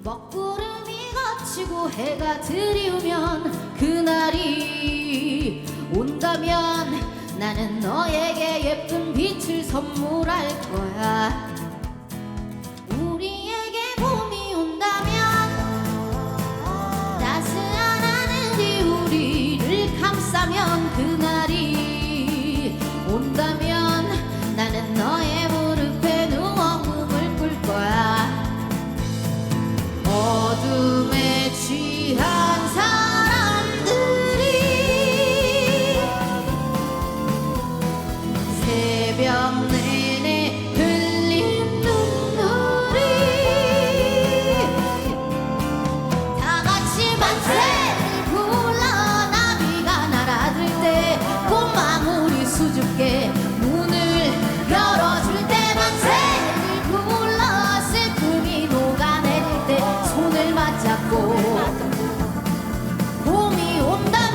먹구름이 걷히고 해가 드리우면 그날이 온다면 나는 너에게 예쁜 빛을 선물할 거야. 우리에게 봄이 온다면 따스한 하늘이 우리를 감싸면 그날이 온다면 나는 너의 무릎에 누워 꿈을 꿀 거야. 어둠에 취한 사람들이 새벽 내내 흘린 눈물이 다 같이 만세를 불러. 나비가 날아들 때 봄망울이 수줍게 문을 열어줄 때 만세를 불러. 슬픔이 녹아내릴 때 손을 맞잡고 봄이 온다면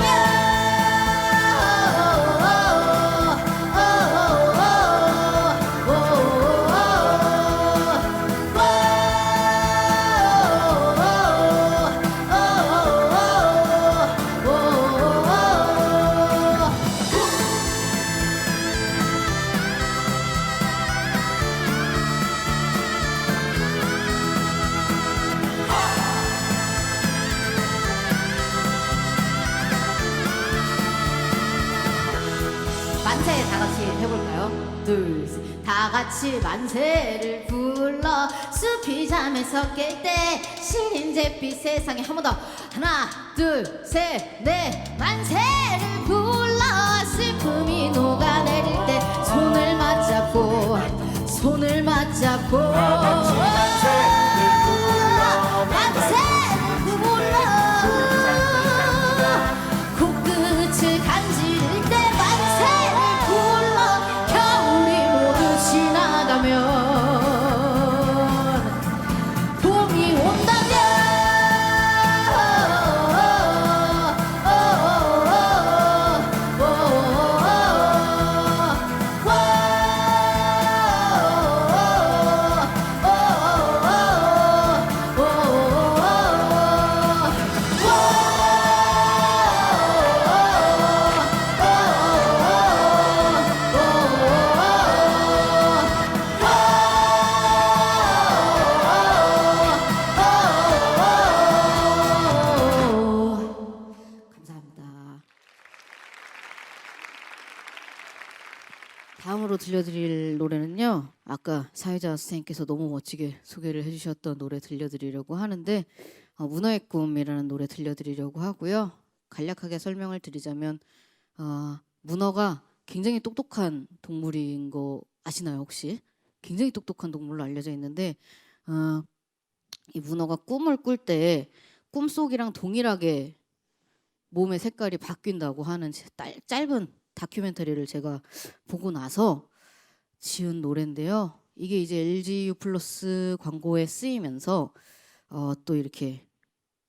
만세 다 같이 해볼까요? 둘, 셋. 다 같이 만세를 불러. 숲이 잠에서 깰 때 신인 잿빛 세상에. 한 번 더. 하나, 둘, 셋, 넷. 만세를 불러. 슬픔이 녹아내릴 때 손을 맞잡고 손을 맞잡고 만세를 불러. 코끝을 간지릴 때 만세를 불러. 겨울이 모두 지나가면 봄이 온다면 들려드릴 노래는요. 아까 사회자 선생님께서 너무 멋지게 소개를 해주셨던 노래 들려드리려고 하는데 문어의 꿈이라는 노래 들려드리려고 하고요. 간략하게 설명을 드리자면 문어가 굉장히 똑똑한 동물인 거 아시나요 혹시? 굉장히 똑똑한 동물로 알려져 있는데 이 문어가 꿈을 꿀 때 꿈속이랑 동일하게 몸의 색깔이 바뀐다고 하는 짧은 다큐멘터리를 제가 보고 나서 지은 노래인데요. 이게 이제 LGU 플러스 광고에 쓰이면서 또 이렇게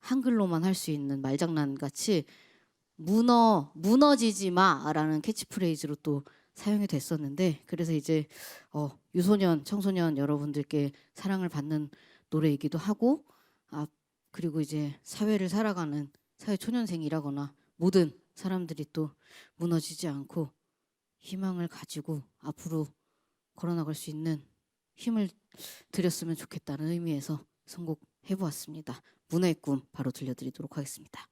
한글로만 할 수 있는 말장난 같이 무너지지 마라는 캐치프레이즈로 또 사용이 됐었는데 그래서 이제 유소년, 청소년 여러분들께 사랑을 받는 노래이기도 하고 그리고 이제 사회를 살아가는 사회 초년생이라거나 모든 사람들이 또 무너지지 않고 희망을 가지고 앞으로 걸어나갈 수 있는 힘을 드렸으면 좋겠다는 의미에서 선곡해 보았습니다. 문어의 꿈 바로 들려드리도록 하겠습니다.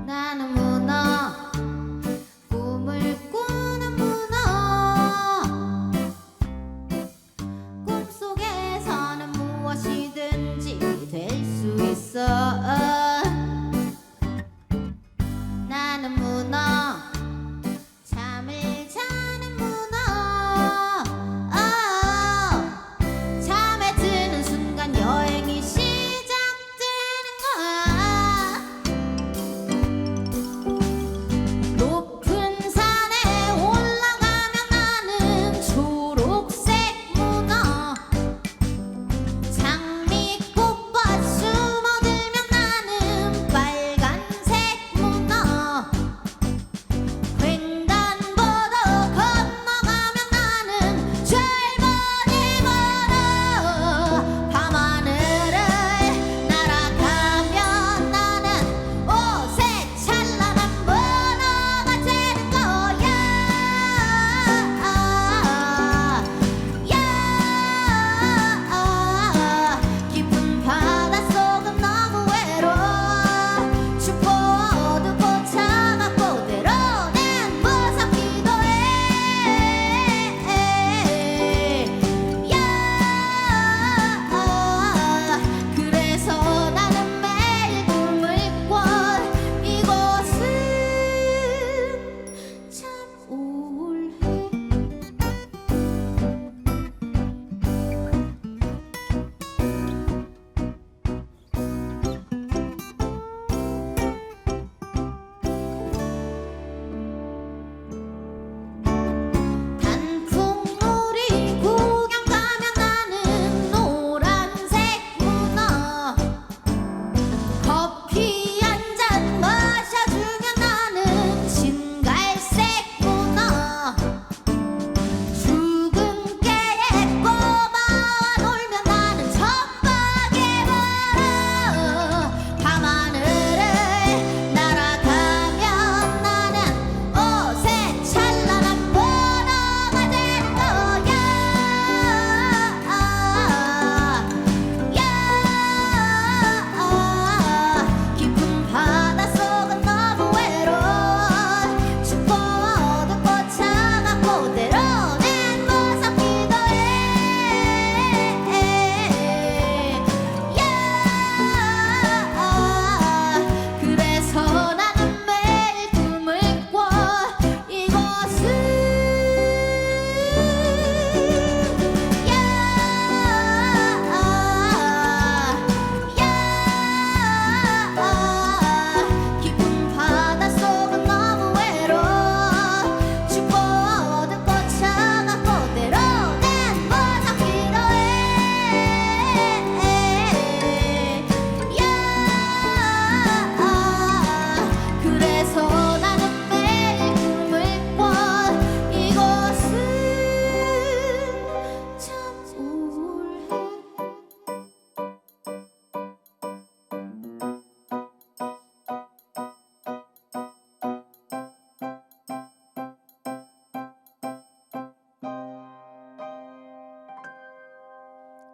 나는 문어 꿈을 꾸는 문어 꿈속에서는 무엇이든지 될 수 있어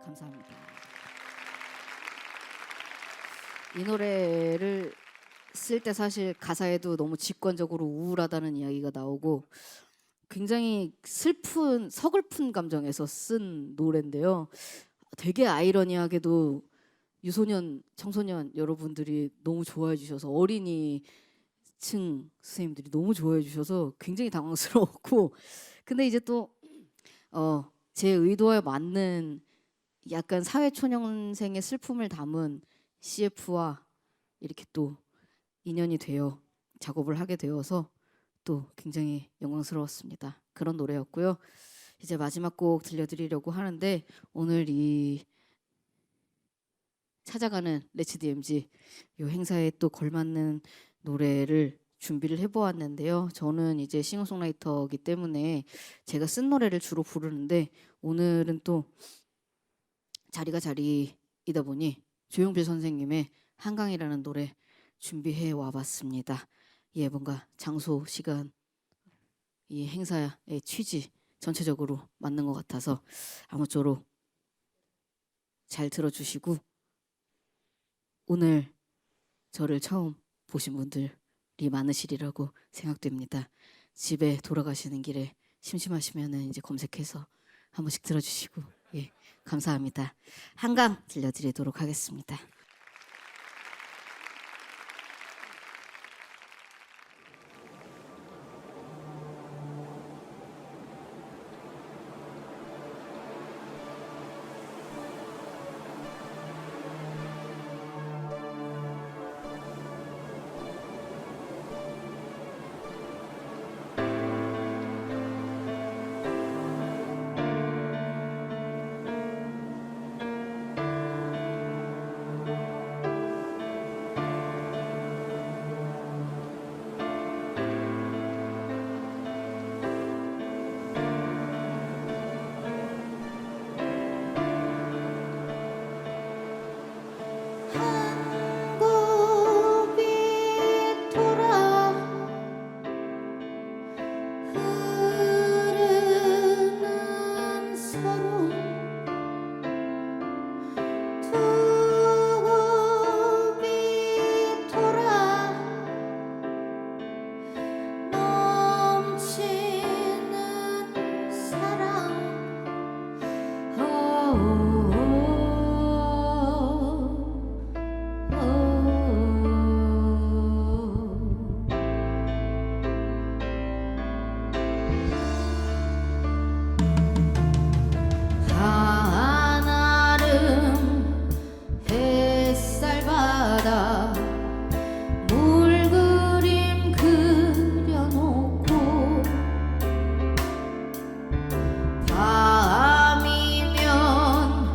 감사합니다. 이 노래를 쓸 때 사실 가사에도 너무 직관적으로 우울하다는 이야기가 나오고 굉장히 슬픈 서글픈 감정에서 쓴 노래인데요. 되게 아이러니하게도 유소년, 청소년 여러분들이 너무 좋아해 주셔서 어린이층 선생님들이 너무 좋아해 주셔서 굉장히 당황스러웠고 근데 이제 또 제 의도에 맞는 약간 사회초년생의 슬픔을 담은 CF와 이렇게 또 인연이 되어 작업을 하게 되어서 또 굉장히 영광스러웠습니다. 그런 노래였고요. 이제 마지막 곡 들려드리려고 하는데 오늘 이 찾아가는 레츠 DMZ 이 행사에 또 걸맞는 노래를 준비를 해보았는데요. 저는 이제 싱어송라이터이기 때문에 제가 쓴 노래를 주로 부르는데 오늘은 또 자리가 자리이다 보니 조용필 선생님의 한강이라는 노래 준비해 와봤습니다. 예, 뭔가 장소, 시간, 이 행사의 취지 전체적으로 맞는 것 같아서 아무쪼록 잘 들어주시고 오늘 저를 처음 보신 분들이 많으시리라고 생각됩니다. 집에 돌아가시는 길에 심심하시면은 이제 검색해서 한 번씩 들어주시고 예, 감사합니다. 한강 들려드리도록 하겠습니다. 밤이면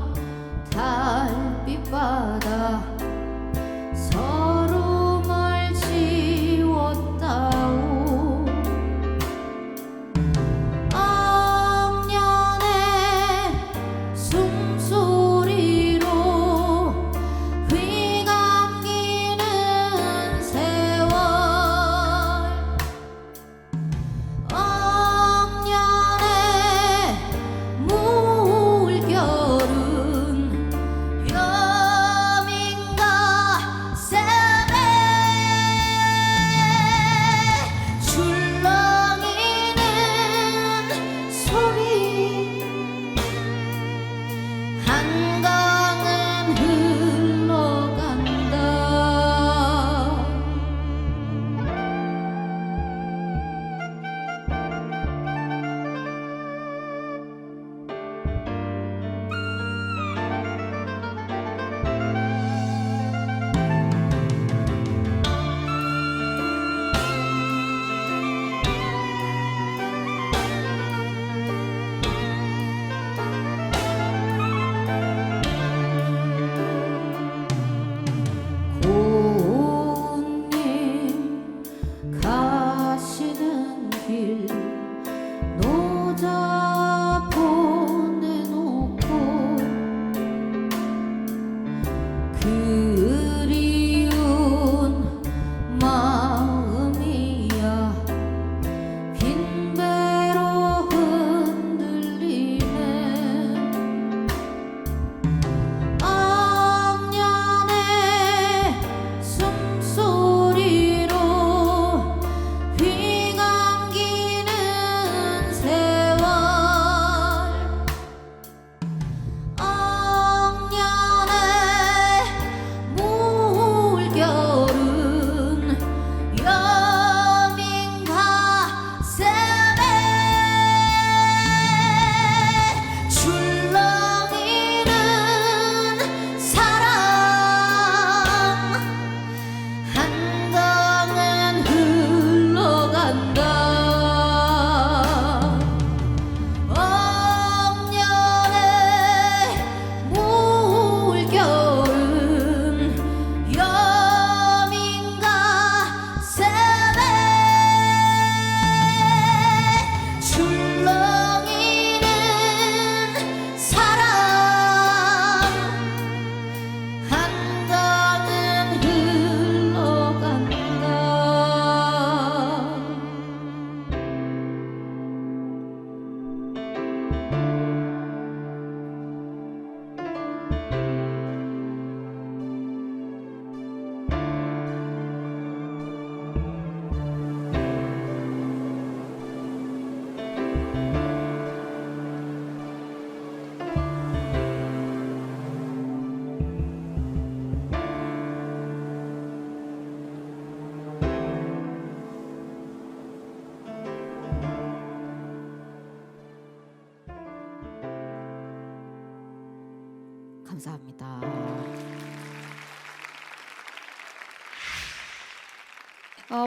감사합니다.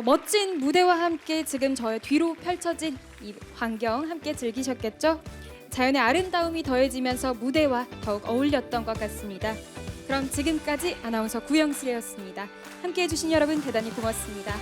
멋진 무대와 함께 지금 저의 뒤로 펼쳐진 이 광경 함께 즐기셨겠죠? 자연의 아름다움이 더해지면서 무대와 더욱 어울렸던 것 같습니다. 그럼 지금까지 아나운서 구영슬이었습니다. 함께해 주신 여러분 대단히 고맙습니다.